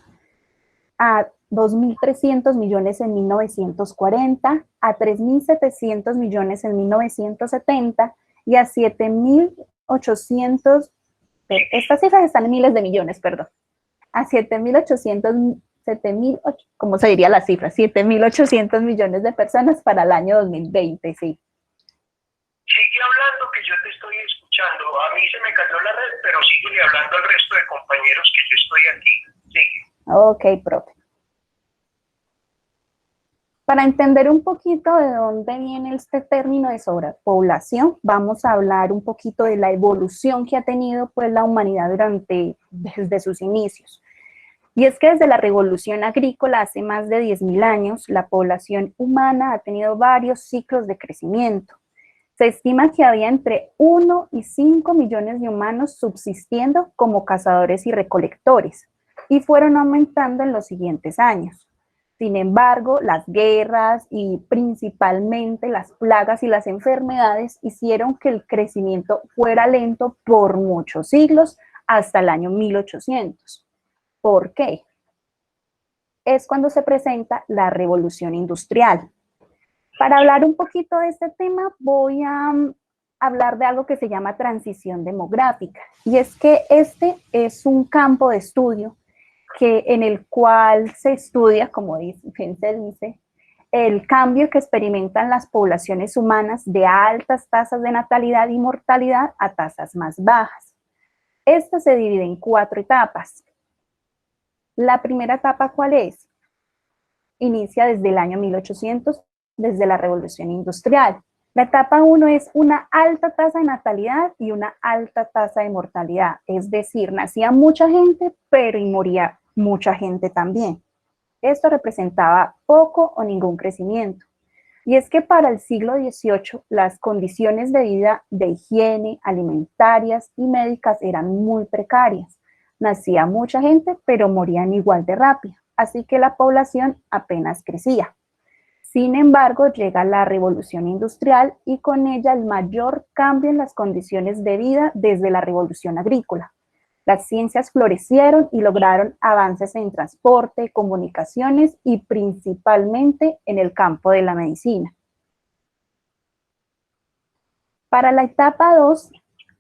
a 2.300 millones en 1940, a 3.700 millones en 1970 y a 7.800, estas cifras están en miles de millones, perdón, a 7.800, ¿cómo se diría la cifra? 7.800 millones de personas para el año 2020, sí. Sigue hablando que yo te estoy escuchando. A mí se me cayó la red, pero sigue hablando al resto de compañeros que yo estoy aquí. Sigue. Ok, profe. Para entender un poquito de dónde viene este término de sobrepoblación, vamos a hablar un poquito de la evolución que ha tenido pues, la humanidad desde sus inicios. Y es que desde la revolución agrícola hace más de 10.000 años, la población humana ha tenido varios ciclos de crecimiento. Se estima que había entre 1 y 5 millones de humanos subsistiendo como cazadores y recolectores, y fueron aumentando en los siguientes años. Sin embargo, las guerras y principalmente las plagas y las enfermedades hicieron que el crecimiento fuera lento por muchos siglos hasta el año 1800. ¿Por qué? Es cuando se presenta la revolución industrial. Para hablar un poquito de este tema, voy a hablar de algo que se llama transición demográfica. Y es que este es un campo de estudio en el cual se estudia, como se dice, el cambio que experimentan las poblaciones humanas de altas tasas de natalidad y mortalidad a tasas más bajas. Esta se divide en 4 etapas. La primera etapa, ¿cuál es? Inicia desde el año 1800, desde la Revolución Industrial. La etapa 1 es una alta tasa de natalidad y una alta tasa de mortalidad, es decir, nacía mucha gente, pero moría mucha gente también. Esto representaba poco o ningún crecimiento. Y es que para el siglo XVIII las condiciones de vida de higiene, alimentarias y médicas eran muy precarias. Nacía mucha gente, pero morían igual de rápido, así que la población apenas crecía. Sin embargo, llega la revolución industrial y con ella el mayor cambio en las condiciones de vida desde la revolución agrícola. Las ciencias florecieron y lograron avances en transporte, comunicaciones y principalmente en el campo de la medicina. Para la etapa 2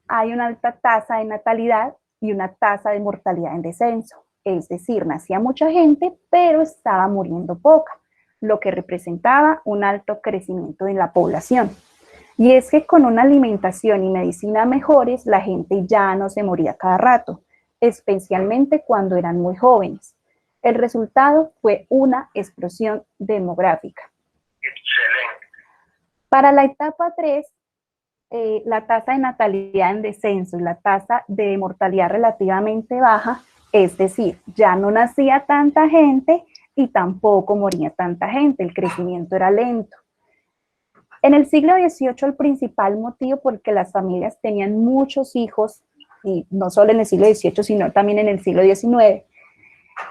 hay una alta tasa de natalidad y una tasa de mortalidad en descenso. Es decir, nacía mucha gente, pero estaba muriendo poca, lo que representaba un alto crecimiento en la población. Y es que con una alimentación y medicina mejores, la gente ya no se moría cada rato, especialmente cuando eran muy jóvenes. El resultado fue una explosión demográfica. Excelente. Para la etapa 3, la tasa de natalidad en descenso y la tasa de mortalidad relativamente baja, es decir, ya no nacía tanta gente y tampoco moría tanta gente, el crecimiento era lento. En el siglo XVIII el principal motivo por el que las familias tenían muchos hijos, y no solo en el siglo XVIII, sino también en el siglo XIX,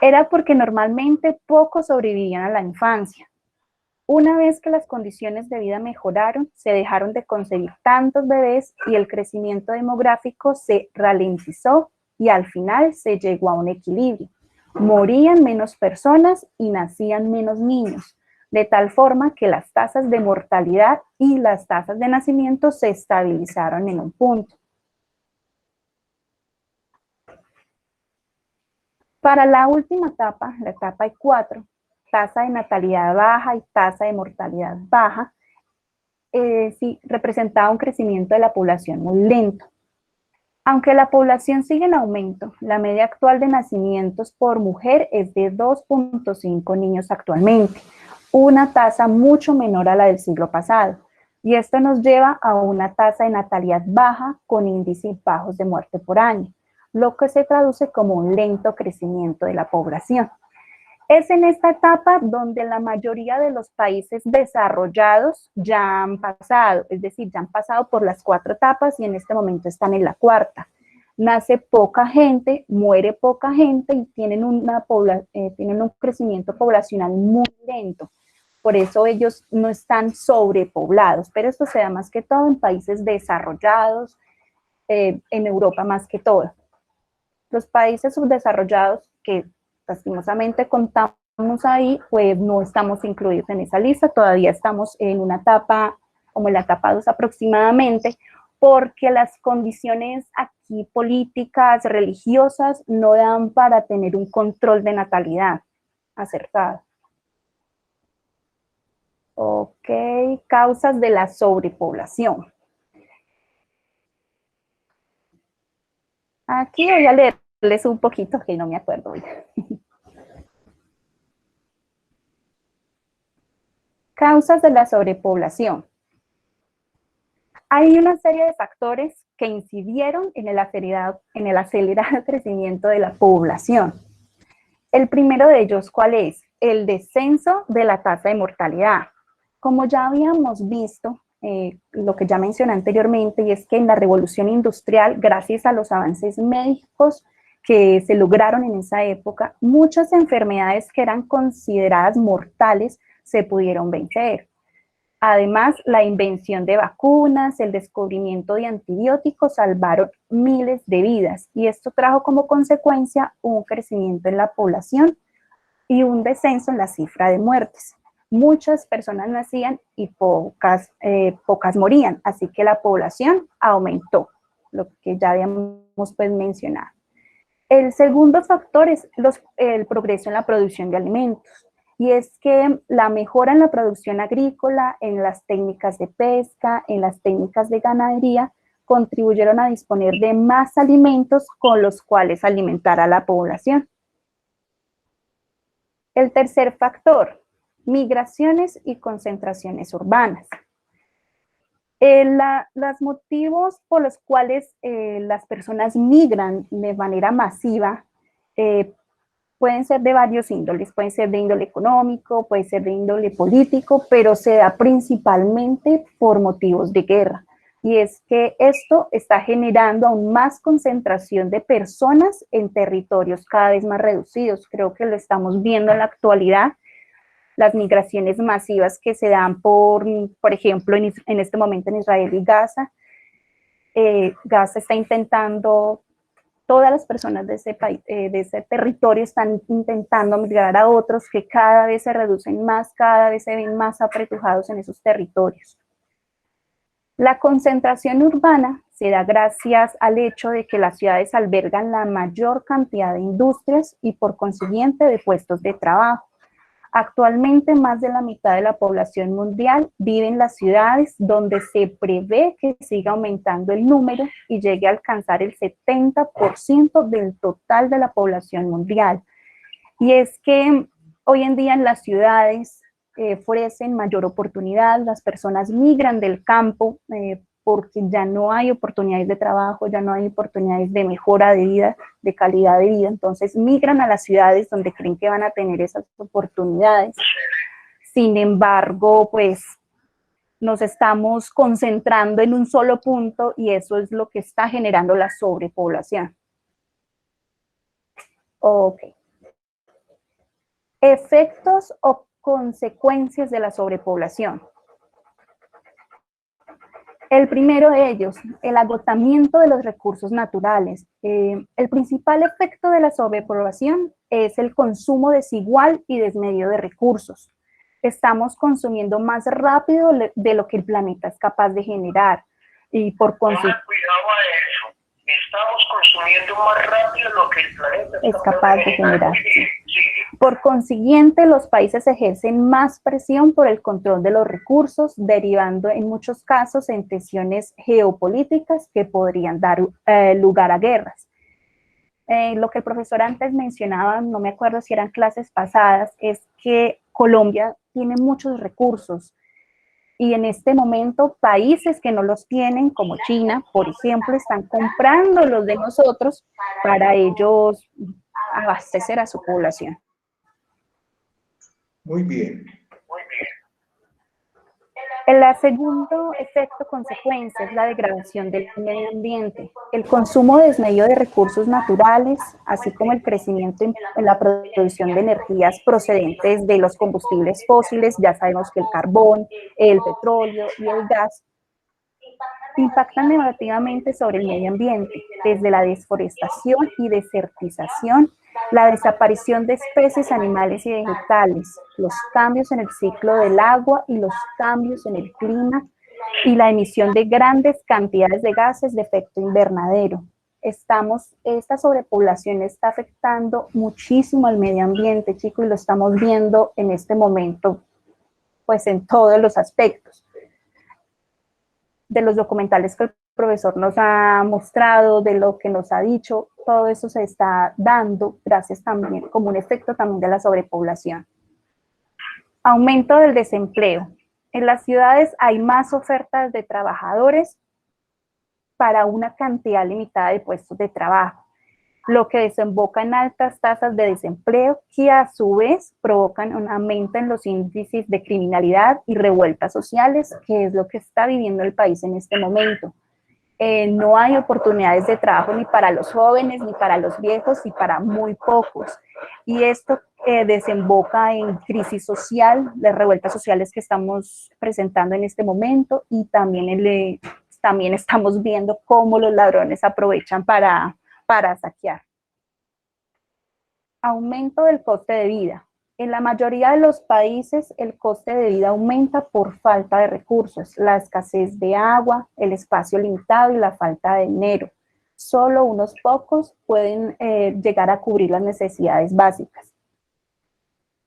era porque normalmente pocos sobrevivían a la infancia. Una vez que las condiciones de vida mejoraron, se dejaron de concebir tantos bebés y el crecimiento demográfico se ralentizó y al final se llegó a un equilibrio. Morían menos personas y nacían menos niños, de tal forma que las tasas de mortalidad y las tasas de nacimiento se estabilizaron en un punto. Para la última etapa, la etapa I4, tasa de natalidad baja y tasa de mortalidad baja, sí representaba un crecimiento de la población muy lento. Aunque la población sigue en aumento, la media actual de nacimientos por mujer es de 2.5 niños actualmente, una tasa mucho menor a la del siglo pasado, y esto nos lleva a una tasa de natalidad baja con índices bajos de muerte por año, lo que se traduce como un lento crecimiento de la población. Es en esta etapa donde la mayoría de los países desarrollados ya han pasado, es decir, ya han pasado por las 4 etapas y en este momento están en la 4ª. Nace poca gente, muere poca gente y tienen un crecimiento poblacional muy lento. Por eso ellos no están sobrepoblados, pero esto se da más que todo en países desarrollados, en Europa más que todo. Los países subdesarrollados que lastimosamente contamos ahí, pues no estamos incluidos en esa lista, todavía estamos en una etapa, como en la etapa 2 aproximadamente, porque las condiciones aquí políticas, religiosas, no dan para tener un control de natalidad acertado. Ok, causas de la sobrepoblación. Aquí voy a leerles un poquito, que no me acuerdo ya. Causas de la sobrepoblación. Hay una serie de factores que incidieron en el acelerado crecimiento de la población. El primero de ellos, ¿cuál es? El descenso de la tasa de mortalidad. Como ya habíamos visto, lo que ya mencioné anteriormente, y es que en la revolución industrial, gracias a los avances médicos que se lograron en esa época, muchas enfermedades que eran consideradas mortales se pudieron vencer. Además, la invención de vacunas, el descubrimiento de antibióticos salvaron miles de vidas y esto trajo como consecuencia un crecimiento en la población y un descenso en la cifra de muertes. Muchas personas nacían y pocas morían, así que la población aumentó, lo que ya habíamos pues mencionado. El segundo factor es el progreso en la producción de alimentos. Y es que la mejora en la producción agrícola, en las técnicas de pesca, en las técnicas de ganadería, contribuyeron a disponer de más alimentos con los cuales alimentar a la población. El tercer factor, migraciones y concentraciones urbanas. Los motivos por los cuales las personas migran de manera masiva pueden ser de varios índoles, pueden ser de índole económico, puede ser de índole político, pero se da principalmente por motivos de guerra. Y es que esto está generando aún más concentración de personas en territorios cada vez más reducidos. Creo que lo estamos viendo en la actualidad, las migraciones masivas que se dan por ejemplo, en este momento en Israel y Gaza. Gaza está intentando... Todas las personas de ese país, de ese territorio están intentando migrar a otros que cada vez se reducen más, cada vez se ven más apretujados en esos territorios. La concentración urbana se da gracias al hecho de que las ciudades albergan la mayor cantidad de industrias y por consiguiente de puestos de trabajo. Actualmente más de la mitad de la población mundial vive en las ciudades, donde se prevé que siga aumentando el número y llegue a alcanzar el 70% del total de la población mundial. Y es que hoy en día en las ciudades ofrecen mayor oportunidad, las personas migran del campo porque ya no hay oportunidades de trabajo, ya no hay oportunidades de mejora de vida, de calidad de vida, entonces migran a las ciudades donde creen que van a tener esas oportunidades. Sin embargo, pues nos estamos concentrando en un solo punto y eso es lo que está generando la sobrepoblación. Ok. Efectos o consecuencias de la sobrepoblación. El primero de ellos, el agotamiento de los recursos naturales. El principal efecto de la sobrepoblación es el consumo desigual y desmedido de recursos. Estamos consumiendo más rápido de lo que el planeta es capaz de generar. Y por Pongan cuidado a eso. Estamos consumiendo más rápido lo que el planeta es capaz de generar. Sí. Por consiguiente, los países ejercen más presión por el control de los recursos, derivando en muchos casos en tensiones geopolíticas que podrían dar lugar a guerras. Lo que el profesor antes mencionaba, no me acuerdo si eran clases pasadas, es que Colombia tiene muchos recursos y en este momento países que no los tienen, como China, por ejemplo, están comprando los de nosotros para ellos abastecer a su población. Muy bien. Muy bien. El segundo efecto consecuencia es la degradación del medio ambiente. El consumo desmedido de recursos naturales, así como el crecimiento en la producción de energías procedentes de los combustibles fósiles, ya sabemos que el carbón, el petróleo y el gas, impactan negativamente sobre el medio ambiente, desde la desforestación y desertización, la desaparición de especies animales y vegetales, los cambios en el ciclo del agua y los cambios en el clima, y la emisión de grandes cantidades de gases de efecto invernadero. Esta sobrepoblación está afectando muchísimo al medio ambiente, chicos, y lo estamos viendo en este momento, pues en todos los aspectos. De los documentales que el profesor nos ha mostrado, de lo que nos ha dicho, todo eso se está dando gracias también, como un efecto también de la sobrepoblación. Aumento del desempleo. En las ciudades hay más ofertas de trabajadores para una cantidad limitada de puestos de trabajo, lo que desemboca en altas tasas de desempleo que a su vez provocan un aumento en los índices de criminalidad y revueltas sociales, que es lo que está viviendo el país en este momento. No hay oportunidades de trabajo ni para los jóvenes, ni para los viejos, y para muy pocos. Y esto desemboca en crisis social, las revueltas sociales que estamos presentando en este momento, y también, también estamos viendo cómo los ladrones aprovechan para saquear. Aumento del coste de vida. En la mayoría de los países, el coste de vida aumenta por falta de recursos, la escasez de agua, el espacio limitado y la falta de dinero. Solo unos pocos pueden llegar a cubrir las necesidades básicas.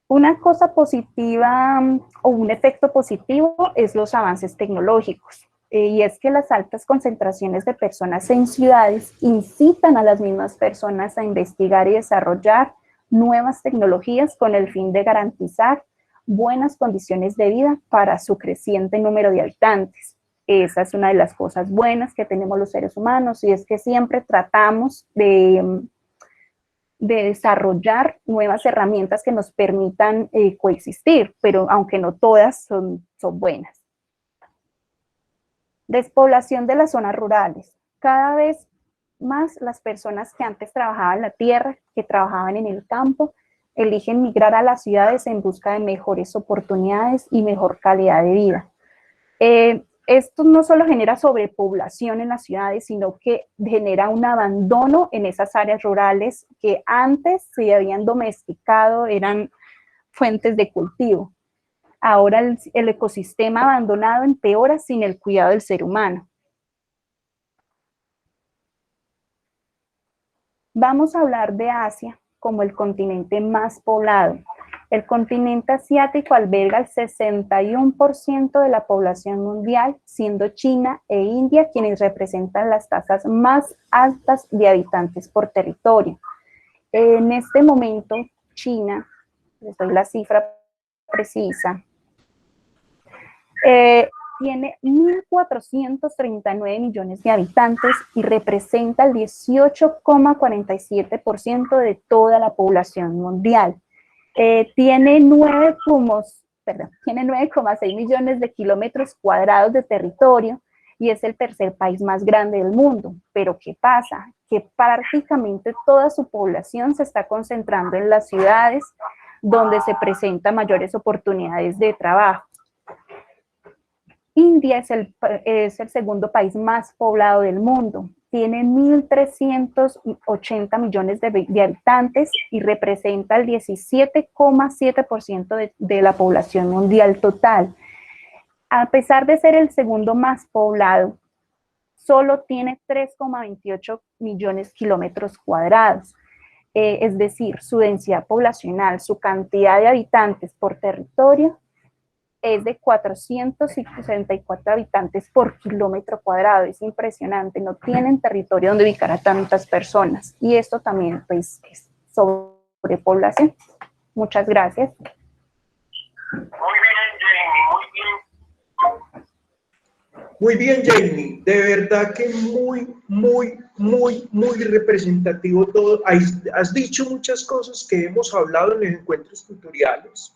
Una cosa positiva o un efecto positivo es los avances tecnológicos. Y es que las altas concentraciones de personas en ciudades incitan a las mismas personas a investigar y desarrollar nuevas tecnologías con el fin de garantizar buenas condiciones de vida para su creciente número de habitantes. Esa es una de las cosas buenas que tenemos los seres humanos, y es que siempre tratamos de desarrollar nuevas herramientas que nos permitan coexistir, pero aunque no todas son buenas. Despoblación de las zonas rurales. Cada vez más las personas que antes trabajaban la tierra, que trabajaban en el campo, eligen migrar a las ciudades en busca de mejores oportunidades y mejor calidad de vida. Esto no solo genera sobrepoblación en las ciudades, sino que genera un abandono en esas áreas rurales que antes se habían domesticado, eran fuentes de cultivo. Ahora el ecosistema abandonado empeora sin el cuidado del ser humano. Vamos a hablar de Asia como el continente más poblado. El continente asiático alberga el 61% de la población mundial, siendo China e India quienes representan las tasas más altas de habitantes por territorio. En este momento, China, les doy la cifra precisa, tiene 1.439 millones de habitantes y representa el 18,47% de toda la población mundial. Tiene 9,6 millones de kilómetros cuadrados de territorio y es el tercer país más grande del mundo. Pero ¿qué pasa? Que prácticamente toda su población se está concentrando en las ciudades donde se presentan mayores oportunidades de trabajo. India es el segundo país más poblado del mundo. tiene 1.380 millones de habitantes y representa el 17,7% de la población mundial total. A pesar de ser el segundo más poblado, solo tiene 3,28 millones de kilómetros cuadrados. Es decir, su densidad poblacional, su cantidad de habitantes por territorio es de 464 habitantes por kilómetro cuadrado. Es impresionante, no tienen territorio donde ubicar a tantas personas. Y esto también, pues, es sobrepoblación. Muchas gracias. Muy bien, Jamie, muy bien. Muy bien, Jamie, de verdad que muy representativo todo. Has dicho muchas cosas que hemos hablado en los encuentros tutoriales.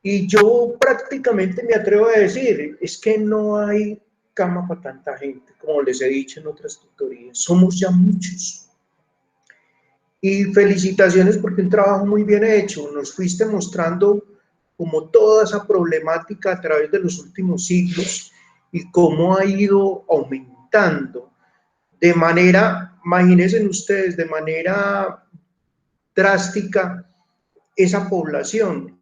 Y yo prácticamente me atrevo a decir, es que no hay cama para tanta gente, como les he dicho en otras tutorías. Somos ya muchos. Y felicitaciones porque un trabajo muy bien hecho. Nos fuiste mostrando como toda esa problemática a través de los últimos siglos y cómo ha ido aumentando de manera, imagínense ustedes, de manera drástica esa población.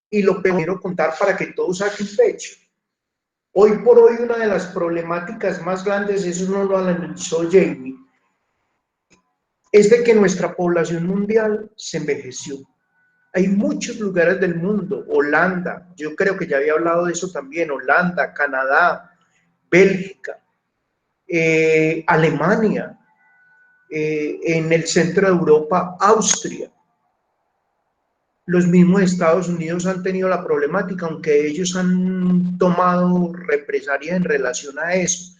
Y lo quiero contar para que todos saquen pecho. Hoy por hoy una de las problemáticas más grandes, eso no lo analizó Jamie, es de que nuestra población mundial se envejeció. Hay muchos lugares del mundo, Holanda, yo creo que ya había hablado de eso también, Holanda, Canadá, Bélgica, Alemania, en el centro de Europa, Austria. Los mismos Estados Unidos han tenido la problemática, aunque ellos han tomado represalias en relación a eso.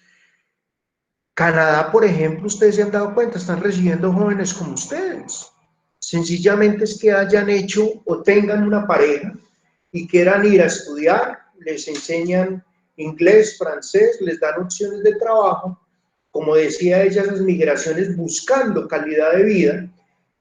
Canadá, por ejemplo, ustedes se han dado cuenta, están recibiendo jóvenes como ustedes. Sencillamente es que hayan hecho o tengan una pareja y quieran ir a estudiar, les enseñan inglés, francés, les dan opciones de trabajo, como decía ella, esas migraciones buscando calidad de vida,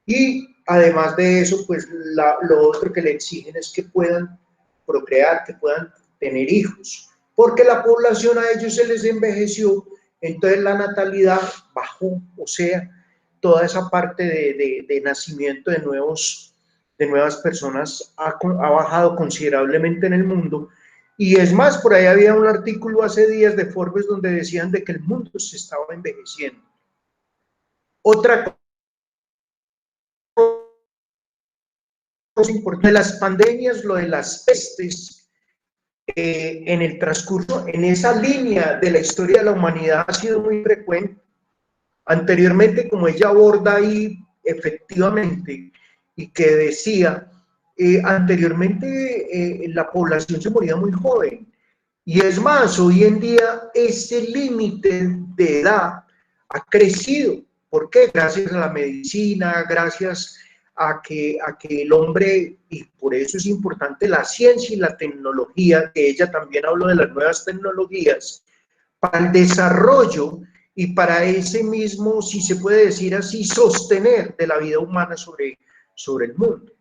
y además de eso, pues lo otro que le exigen es que puedan procrear, que puedan tener hijos, porque la población a ellos se les envejeció, entonces la natalidad bajó, o sea, toda esa parte de nacimiento de nuevas personas ha bajado considerablemente en el mundo. Y es más, por ahí había un artículo hace días de Forbes donde decían de que el mundo se estaba envejeciendo. Otra cosa importante, de las pandemias, lo de las pestes, en el transcurso, en esa línea de la historia de la humanidad ha sido muy frecuente. Anteriormente, como ella aborda ahí efectivamente, y que decía, anteriormente la población se moría muy joven, y es más, hoy en día ese límite de edad ha crecido. ¿Por qué? Gracias a la medicina, gracias a que el hombre, y por eso es importante la ciencia y la tecnología, que ella también habló de las nuevas tecnologías, para el desarrollo y para ese mismo, si se puede decir así, sostener de la vida humana sobre el mundo.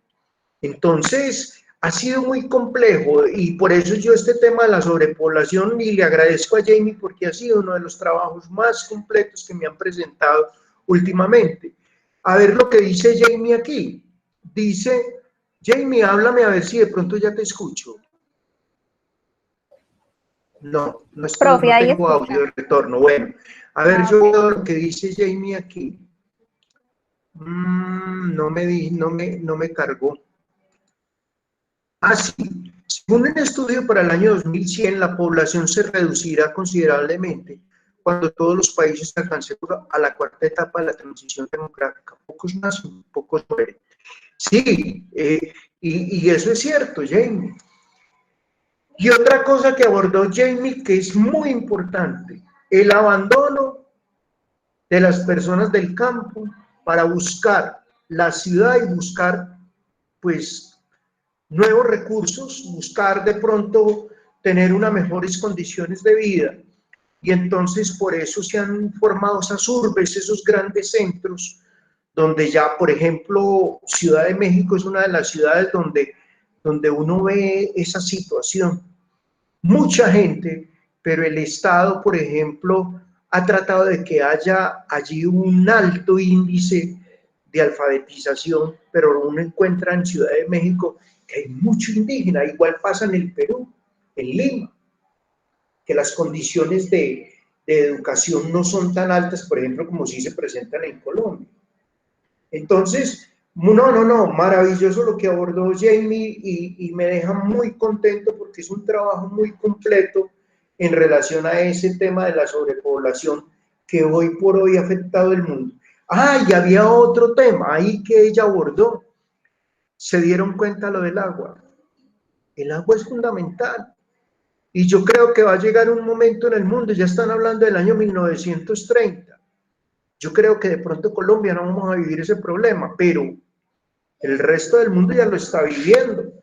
Entonces, ha sido muy complejo y por eso yo este tema de la sobrepoblación, y le agradezco a Jamie porque ha sido uno de los trabajos más completos que me han presentado últimamente. A ver lo que dice Jamie aquí. Dice, Jamie, háblame a ver si de pronto ya te escucho. No, no tengo audio de retorno. Bueno, a ver, yo veo lo que dice Jamie aquí. No me cargó. Así, según un estudio para el año 2100, la población se reducirá considerablemente cuando todos los países alcancen a la cuarta etapa de la transición democrática. Pocos nacen, pocos mueren. Sí, y eso es cierto, Jamie. Y otra cosa que abordó Jamie, que es muy importante, el abandono de las personas del campo para buscar la ciudad y buscar, pues, nuevos recursos, buscar de pronto tener unas mejores condiciones de vida. Y entonces por eso se han formado esas urbes, esos grandes centros, donde ya, por ejemplo, Ciudad de México es una de las ciudades donde uno ve esa situación. Mucha gente pero el Estado, por ejemplo, ha tratado de que haya allí un alto índice de alfabetización, pero uno encuentra en Ciudad de México que hay mucho indígena, igual pasa en el Perú, en Lima, que las condiciones de educación no son tan altas, por ejemplo, como si se presentan en Colombia. Entonces, no, maravilloso lo que abordó Jamie y me deja muy contento porque es un trabajo muy completo en relación a ese tema de la sobrepoblación que hoy por hoy ha afectado el mundo. Ah, y había otro tema ahí que ella abordó. Se dieron cuenta lo del agua. El agua es fundamental. Y yo creo que va a llegar un momento en el mundo, ya están hablando del año 1930. Yo creo que de pronto Colombia no vamos a vivir ese problema, pero el resto del mundo ya lo está viviendo.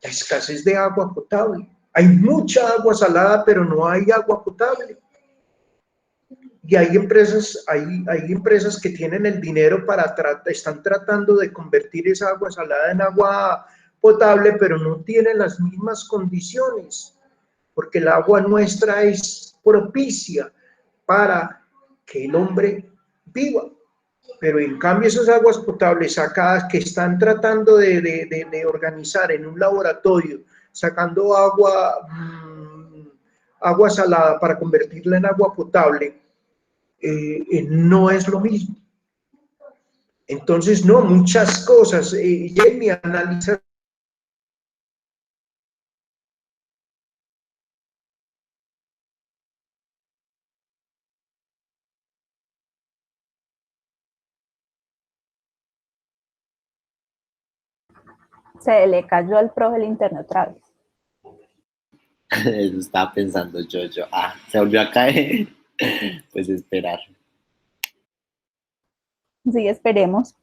La escasez de agua potable. Hay mucha agua salada, pero no hay agua potable. Y hay empresas que tienen el dinero están tratando de convertir esa agua salada en agua potable, pero no tienen las mismas condiciones, porque el agua nuestra es propicia para que el hombre viva. Pero en cambio esas aguas potables sacadas que están tratando de organizar en un laboratorio, sacando agua salada para convertirla en agua potable, no es lo mismo. Entonces, no, muchas cosas. Jamie analiza. Se le cayó al profe el internet otra vez. Eso estaba pensando yo. Ah, se volvió a caer. Pues esperar. Sí, esperemos.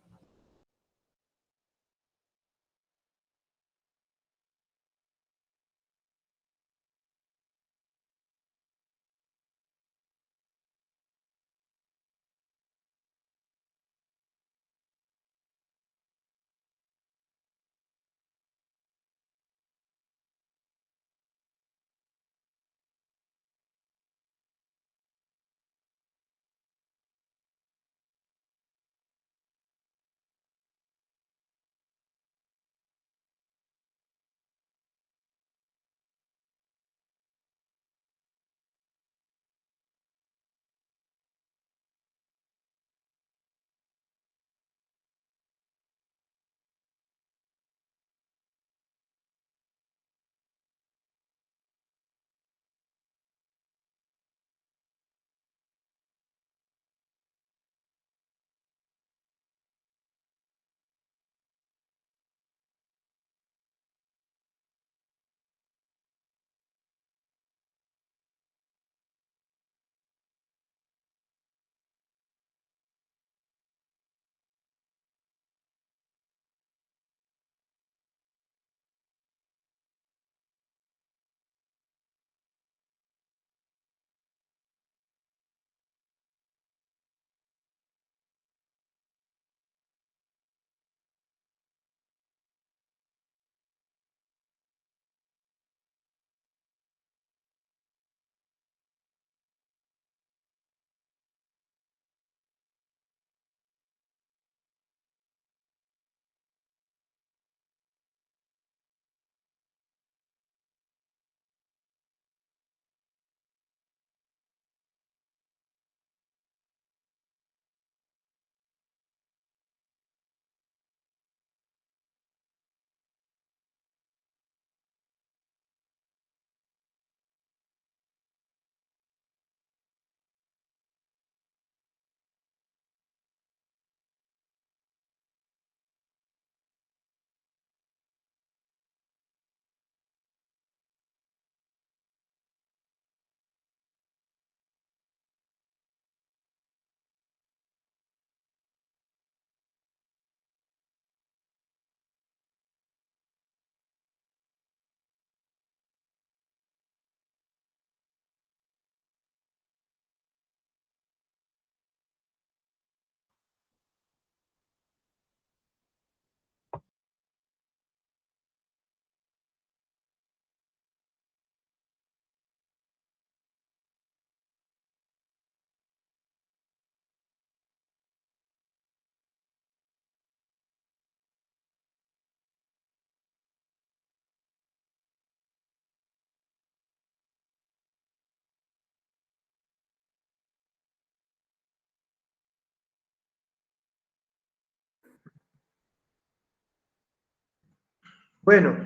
Bueno,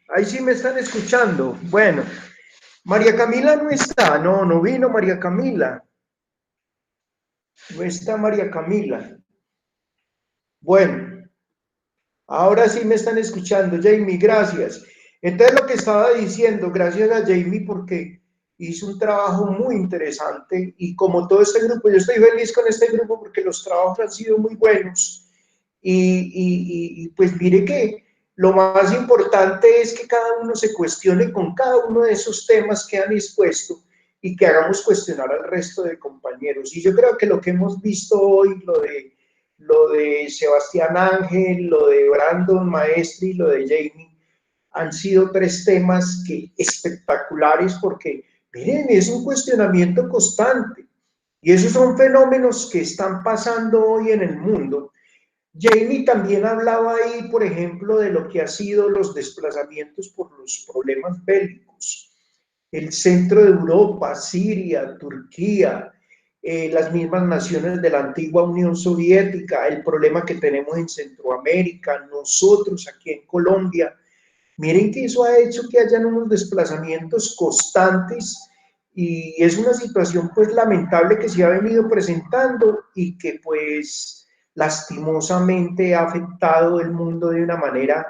ahí sí me están escuchando. Bueno, María Camila no está, no vino María Camila. No está María Camila. Bueno, ahora sí me están escuchando, Jamie, gracias. Entonces lo que estaba diciendo, gracias a Jamie porque hizo un trabajo muy interesante y como todo este grupo, yo estoy feliz con este grupo porque los trabajos han sido muy buenos y pues mire que lo más importante es que cada uno se cuestione con cada uno de esos temas que han expuesto y que hagamos cuestionar al resto de compañeros. Y yo creo que lo que hemos visto hoy, lo de Sebastián Ángel, lo de Brandon Maestri, lo de Jamie, han sido tres temas que espectaculares porque, miren, es un cuestionamiento constante y esos son fenómenos que están pasando hoy en el mundo. Jamie también hablaba ahí, por ejemplo, de lo que ha sido los desplazamientos por los problemas bélicos. El centro de Europa, Siria, Turquía, las mismas naciones de la antigua Unión Soviética, el problema que tenemos en Centroamérica, nosotros aquí en Colombia. Miren que eso ha hecho que hayan unos desplazamientos constantes y es una situación pues lamentable que se ha venido presentando y que pues lastimosamente ha afectado el mundo de una manera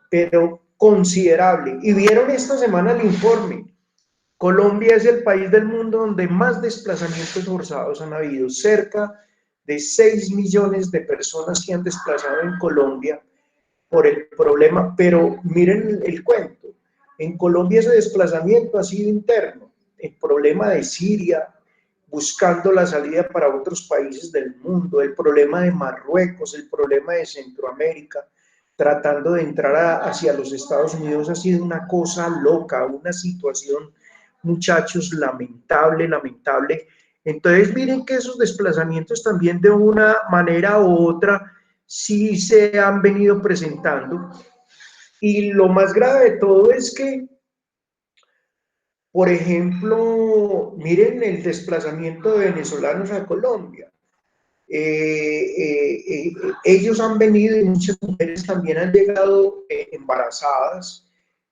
pero considerable. Y vieron esta semana el informe. Colombia es el país del mundo donde más desplazamientos forzados han habido, cerca de 6 millones de personas que han desplazado en Colombia por el problema, pero miren el cuento, en Colombia ese desplazamiento ha sido interno, el problema de Siria, buscando la salida para otros países del mundo, el problema de Marruecos, el problema de Centroamérica, tratando de entrar hacia los Estados Unidos ha sido una cosa loca, una situación, muchachos, lamentable, lamentable. Entonces miren que esos desplazamientos también de una manera u otra sí se han venido presentando. Y lo más grave de todo es que, por ejemplo, miren el desplazamiento de venezolanos a Colombia. Ellos han venido y muchas mujeres también han llegado embarazadas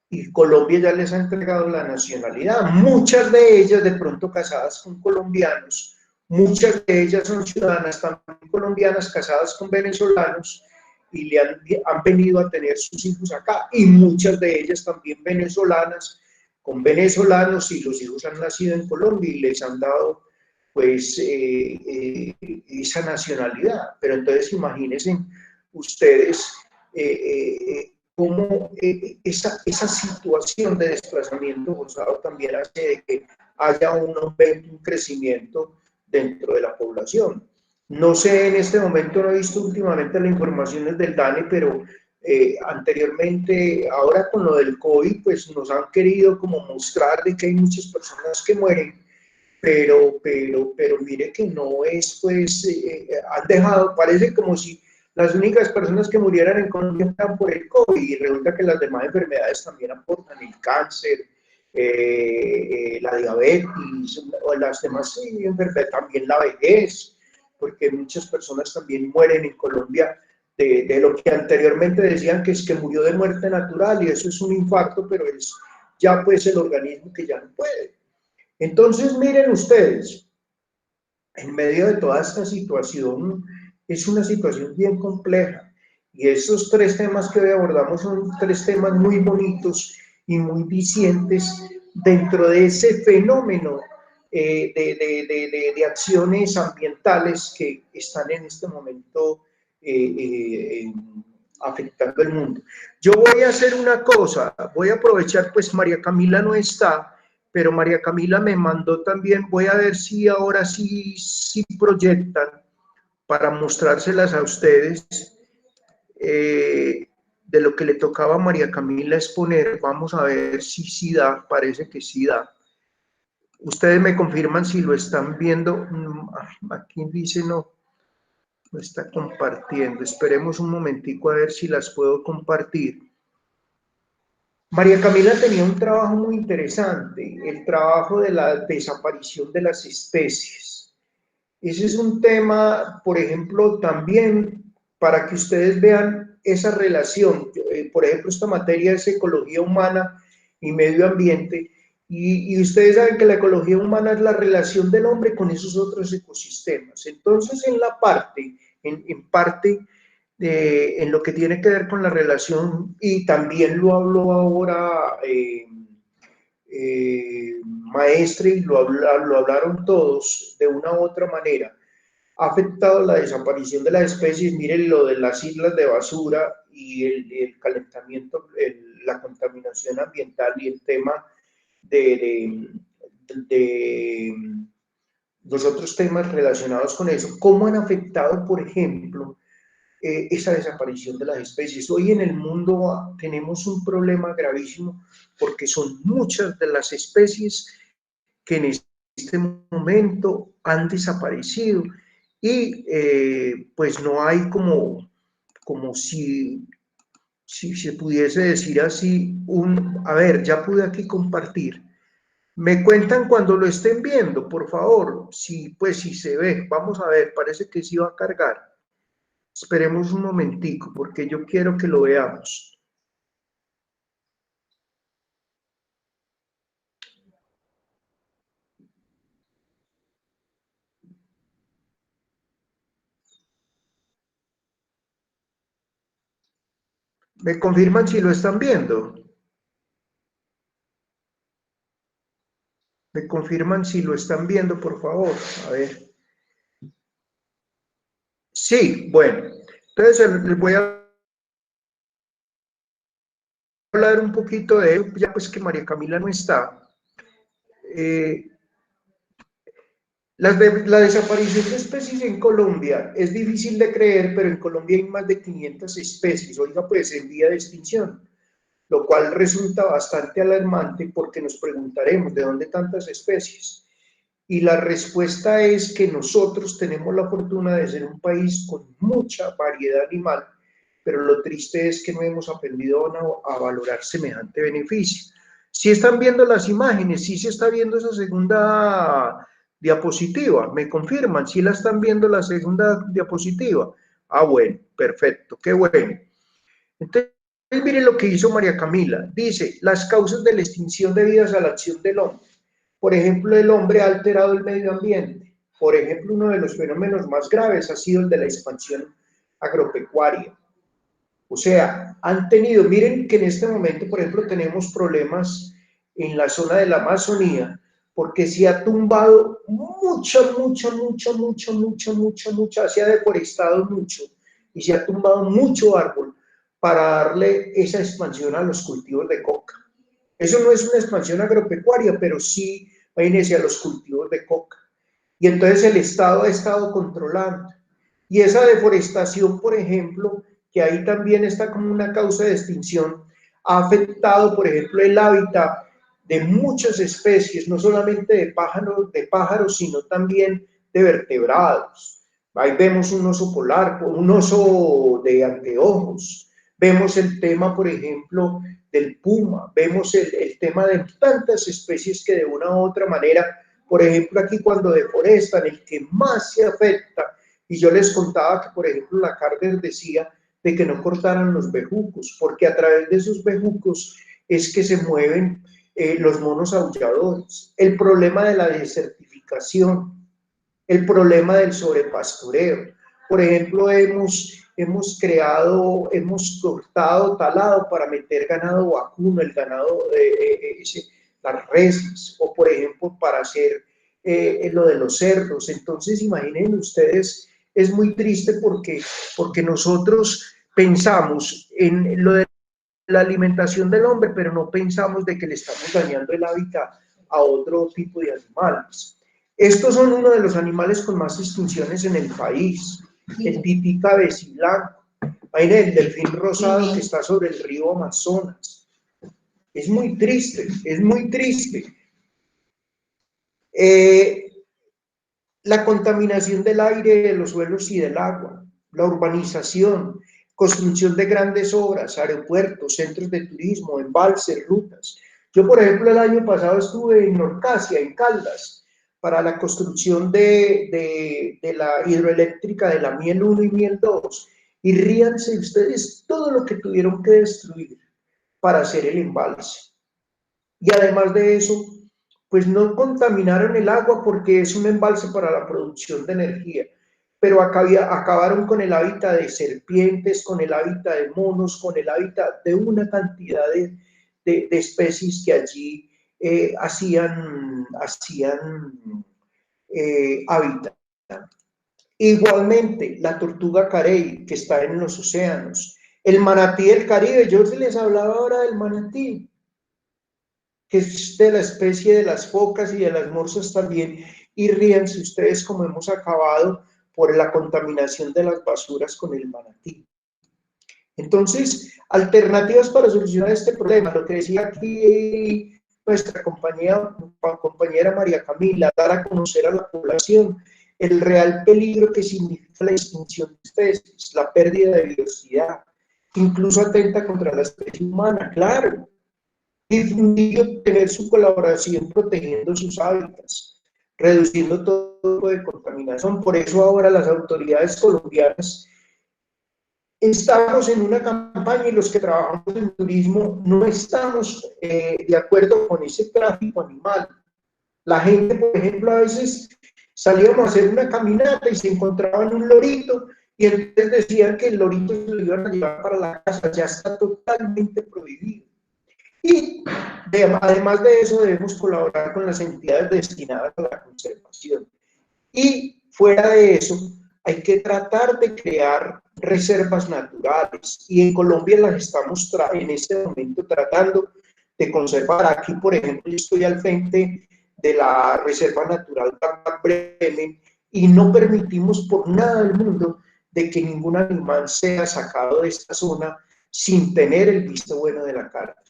y Colombia ya les ha entregado la nacionalidad. Muchas de ellas de pronto casadas con colombianos, muchas de ellas son ciudadanas también colombianas casadas con venezolanos y han venido a tener sus hijos acá y muchas de ellas también venezolanas con venezolanos y los hijos han nacido en Colombia y les han dado pues esa nacionalidad. Pero entonces imagínense ustedes cómo esa situación de desplazamiento forzado también hace de que haya un aumento, un crecimiento dentro de la población. No sé, en este momento no he visto últimamente las informaciones del DANE, pero anteriormente, ahora con lo del COVID, pues nos han querido como mostrar de que hay muchas personas que mueren, pero mire que no es, pues, han dejado, parece como si las únicas personas que murieran en Colombia eran por el COVID y resulta que las demás enfermedades también aportan, el cáncer, la diabetes, o las demás enfermedades, también la vejez, porque muchas personas también mueren en Colombia de lo que anteriormente decían que es que murió de muerte natural y eso es un infarto, pero es ya pues el organismo que ya no puede. Entonces, miren ustedes, en medio de toda esta situación, es una situación bien compleja. Y estos tres temas que hoy abordamos son tres temas muy bonitos y muy dicientes dentro de ese fenómeno de acciones ambientales que están en este momento afectando el mundo. Yo voy a hacer una cosa, voy a aprovechar, pues María Camila no está, pero María Camila me mandó también, voy a ver si ahora sí proyectan para mostrárselas a ustedes de lo que le tocaba a María Camila exponer. Vamos a ver si da, parece que sí da. Ustedes me confirman si lo están viendo. Aquí dice no está compartiendo. Esperemos un momentico a ver si las puedo compartir. María Camila tenía un trabajo muy interesante, el trabajo de la desaparición de las especies. Ese es un tema, por ejemplo, también para que ustedes vean esa relación. Por ejemplo, esta materia es ecología humana y medio ambiente, y ustedes saben que la ecología humana es la relación del hombre con esos otros ecosistemas. Entonces, en parte, en lo que tiene que ver con la relación, y también lo habló ahora Maestre, y lo hablaron todos de una u otra manera, ha afectado la desaparición de las especies. Miren lo de las islas de basura y el calentamiento, la contaminación ambiental y el tema de los otros temas relacionados con eso. ¿Cómo han afectado, por ejemplo, esa desaparición de las especies? Hoy en el mundo tenemos un problema gravísimo porque son muchas de las especies que en este momento han desaparecido y pues no hay como si se pudiese decir así, a ver, ya pude aquí compartir. Me cuentan cuando lo estén viendo, por favor, si se ve, vamos a ver, parece que sí va a cargar. Esperemos un momentico, porque yo quiero que lo veamos. ¿Me confirman si lo están viendo? ¿Me confirman si lo están viendo, por favor? A ver. Sí, bueno. Entonces les voy a hablar un poquito de eso, ya pues que María Camila no está. La desaparición de especies en Colombia es difícil de creer, pero en Colombia hay más de 500 especies, oiga, pues en vía de extinción, lo cual resulta bastante alarmante porque nos preguntaremos de dónde tantas especies. Y la respuesta es que nosotros tenemos la fortuna de ser un país con mucha variedad animal, pero lo triste es que no hemos aprendido a valorar semejante beneficio. Si están viendo las imágenes, si se está viendo esa segunda diapositiva, me confirman, si la están viendo la segunda diapositiva. Ah, bueno, perfecto, qué bueno. Entonces, miren lo que hizo María Camila. Dice, las causas de la extinción debidas a la acción del hombre. Por ejemplo, el hombre ha alterado el medio ambiente. Por ejemplo, uno de los fenómenos más graves ha sido el de la expansión agropecuaria. O sea, han tenido, miren que en este momento, por ejemplo, tenemos problemas en la zona de la Amazonía, porque se ha tumbado se ha deforestado mucho y se ha tumbado mucho árbol para darle esa expansión a los cultivos de coca. Eso no es una expansión agropecuaria, pero sí va a iniciar los cultivos de coca. Y entonces el Estado ha estado controlando. Y esa deforestación, por ejemplo, que ahí también está como una causa de extinción, ha afectado, por ejemplo, el hábitat de muchas especies, no solamente de pájaros, sino también de vertebrados. Ahí vemos un oso polar, un oso de anteojos, vemos el tema, por ejemplo, del puma, vemos el tema de tantas especies que de una u otra manera, por ejemplo, aquí cuando deforestan, el que más se afecta, y yo les contaba que, por ejemplo, la Carter decía de que no cortaran los bejucos, porque a través de esos bejucos es que se mueven los monos aulladores, el problema de la desertificación, el problema del sobrepastoreo. Por ejemplo, hemos cortado, talado para meter ganado vacuno, el ganado, las reses, o por ejemplo para hacer lo de los cerdos. Entonces, imaginen ustedes, es muy triste porque nosotros pensamos en lo de la alimentación del hombre, pero no pensamos de que le estamos dañando el hábitat a otro tipo de animales. Estos son uno de los animales con más extinciones en el país, el pipí cabeciblanco. Hay el delfín rosado que está sobre el río Amazonas. Es muy triste, es muy triste. La contaminación del aire, de los suelos y del agua, la urbanización, construcción de grandes obras, aeropuertos, centros de turismo, embalses, rutas. Yo, por ejemplo, el año pasado estuve en Norcasia, en Caldas, para la construcción de la hidroeléctrica de la Miel 1 y Miel 2, y ríanse ustedes todo lo que tuvieron que destruir para hacer el embalse. Y además de eso, pues no contaminaron el agua porque es un embalse para la producción de energía, pero acabaron con el hábitat de serpientes, con el hábitat de monos, con el hábitat de una cantidad de especies que allí hacían hábitat. Igualmente, la tortuga carey, que está en los océanos, el manatí del Caribe. Yo les hablaba ahora del manatí, que es de la especie de las focas y de las morsas también, y ríanse ustedes como hemos acabado por la contaminación de las basuras con el manatí. Entonces, alternativas para solucionar este problema, lo que decía aquí nuestra compañera María Camila, dar a conocer a la población el real peligro que significa la extinción de especies, la pérdida de biodiversidad, incluso atenta contra la especie humana, claro. Difundir y obtener su colaboración protegiendo sus hábitats, reduciendo todo tipo de contaminación. Por eso ahora las autoridades colombianas estamos en una campaña y los que trabajamos en turismo no estamos de acuerdo con ese tráfico animal. La gente, por ejemplo, a veces salíamos a hacer una caminata y se encontraban un lorito y entonces decían que el lorito se lo iban a llevar para la casa. Ya está totalmente prohibido. Y además de eso debemos colaborar con las entidades destinadas a la conservación. Y fuera de eso hay que tratar de crear reservas naturales y en Colombia las estamos en este momento tratando de conservar. Aquí, por ejemplo, yo estoy al frente de la Reserva Natural Bremen y no permitimos por nada del mundo de que ningún animal sea sacado de esta zona sin tener el visto bueno de la carta.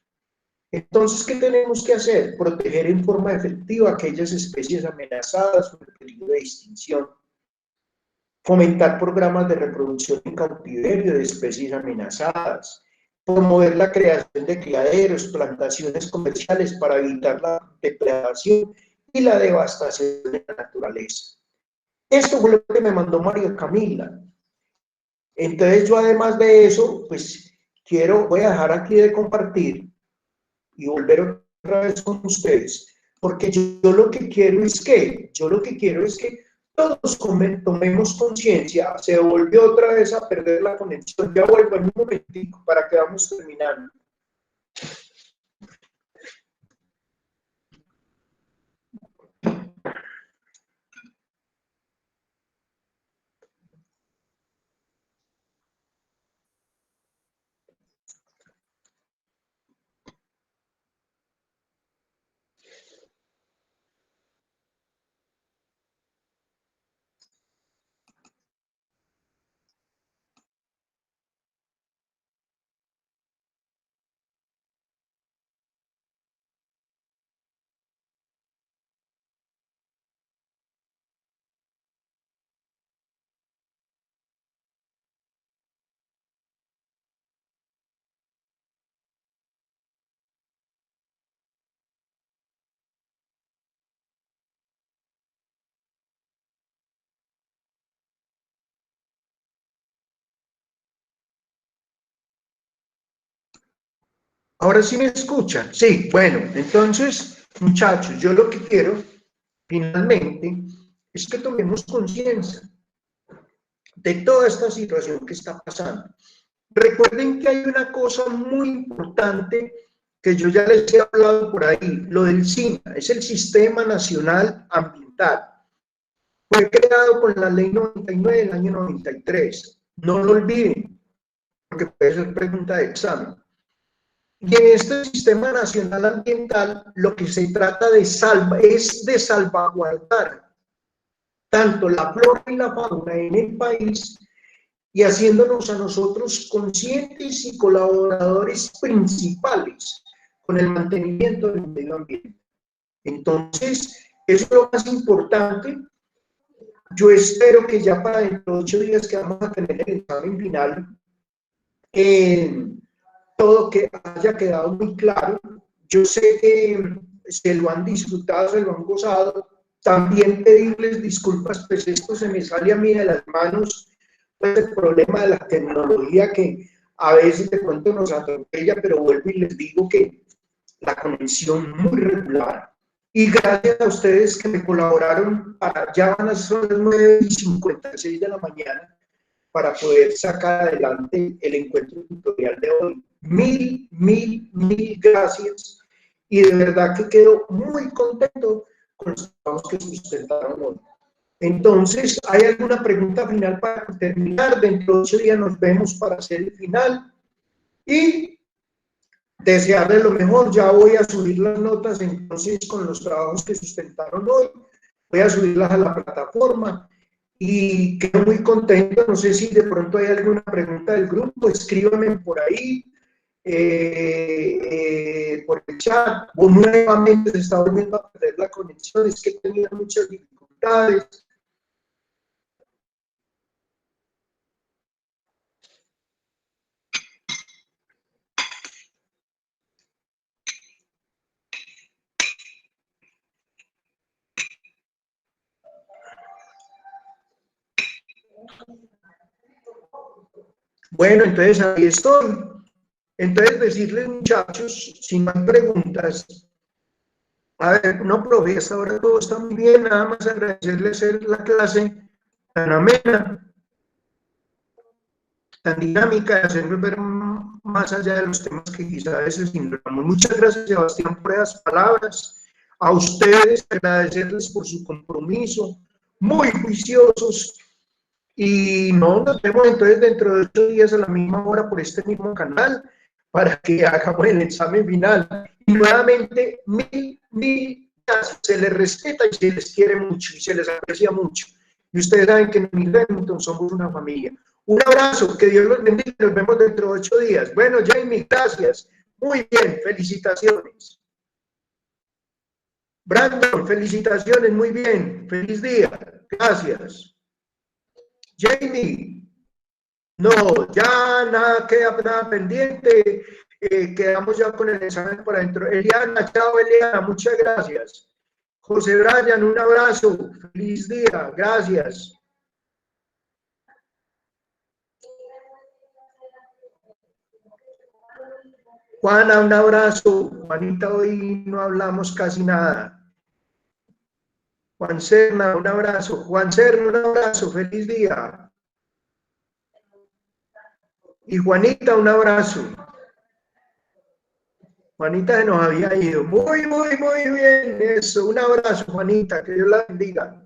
Entonces, ¿qué tenemos que hacer? Proteger en forma efectiva aquellas especies amenazadas por el peligro de extinción. Fomentar programas de reproducción en cautiverio de especies amenazadas. Promover la creación de criaderos, plantaciones comerciales para evitar la depredación y la devastación de la naturaleza. Esto fue lo que me mandó María Camila. Entonces, yo además de eso, pues voy a dejar aquí de compartir y volver otra vez con ustedes, porque yo lo que quiero es que todos tomemos conciencia. Se volvió otra vez a perder la conexión. Ya vuelvo en un momentico para que vamos terminando. Ahora sí me escuchan. Sí, bueno, entonces, muchachos, yo lo que quiero finalmente es que tomemos conciencia de toda esta situación que está pasando. Recuerden que hay una cosa muy importante que yo ya les he hablado por ahí, lo del SINA, es el Sistema Nacional Ambiental. Fue creado con la Ley 99 del año 93. No lo olviden, porque puede ser pregunta de examen. Y en este Sistema Nacional Ambiental lo que se trata es de salvaguardar tanto la flora y la fauna en el país y haciéndonos a nosotros conscientes y colaboradores principales con el mantenimiento del medio ambiente. Entonces, eso es lo más importante. Yo espero que ya para dentro de 8 días que vamos a tener el examen final, todo que haya quedado muy claro. Yo sé que se lo han disfrutado, se lo han gozado. También pedirles disculpas, pues esto se me sale a mí de las manos el problema de la tecnología que a veces de pronto nos atropella, pero vuelvo y les digo que la conexión muy regular. Y gracias a ustedes que me colaboraron, ya van a ser las 9:56 de la mañana, para poder sacar adelante el encuentro tutorial de hoy. Mil gracias. Y de verdad que quedo muy contento con los trabajos que sustentaron hoy. Entonces, ¿hay alguna pregunta final para terminar? Dentro de 8 días nos vemos para hacer el final. Y desearles lo mejor. Ya voy a subir las notas entonces con los trabajos que sustentaron hoy. Voy a subirlas a la plataforma. Y quedo muy contento. No sé si de pronto hay alguna pregunta del grupo. Escríbanme por ahí, por el chat. O nuevamente se está volviendo a perder la conexión. Es que he tenido muchas dificultades. Bueno, entonces ahí estoy. Entonces decirles, muchachos, si no hay preguntas, a ver, no, profe, hasta ahora todo está muy bien, nada más agradecerles la clase tan amena, tan dinámica, hacernos ver más allá de los temas que quizás a veces ignoramos. Muchas gracias, Sebastián, por esas palabras. A ustedes, agradecerles por su compromiso, muy juiciosos. Y no, nos vemos entonces dentro de 8 días a la misma hora por este mismo canal para que hagamos el examen final. Y nuevamente, mil gracias. Se les respeta y se les quiere mucho y se les aprecia mucho. Y ustedes saben que en New Remington somos una familia. Un abrazo, que Dios los bendiga. Nos vemos dentro de 8 días. Bueno, Jamie, gracias. Muy bien, felicitaciones. Brandon, felicitaciones, muy bien. Feliz día. Gracias. Jamie, no, ya nada queda nada pendiente, quedamos ya con el examen por adentro. Eliana, chao Eliana, muchas gracias. José Brian, un abrazo, feliz día, gracias. Juana, un abrazo. Juanita, hoy no hablamos casi nada. Juan Serna, un abrazo. Juan Serna, un abrazo, feliz día. Y Juanita, un abrazo. Juanita se nos había ido. Muy bien. Eso. Un abrazo, Juanita. Que Dios la bendiga.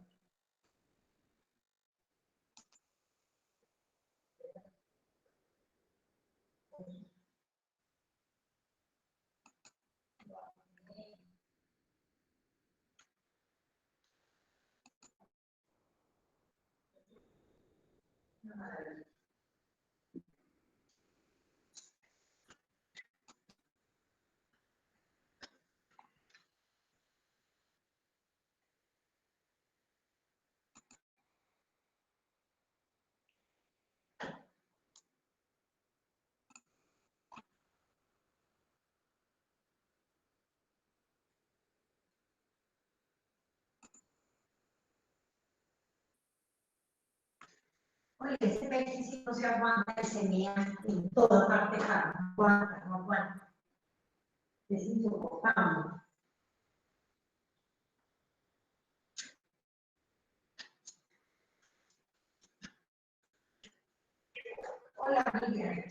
Oye, ese pecho sí no se aguanta y se mea en toda parte, no aguanta. Es insoportable. Hola, amiga.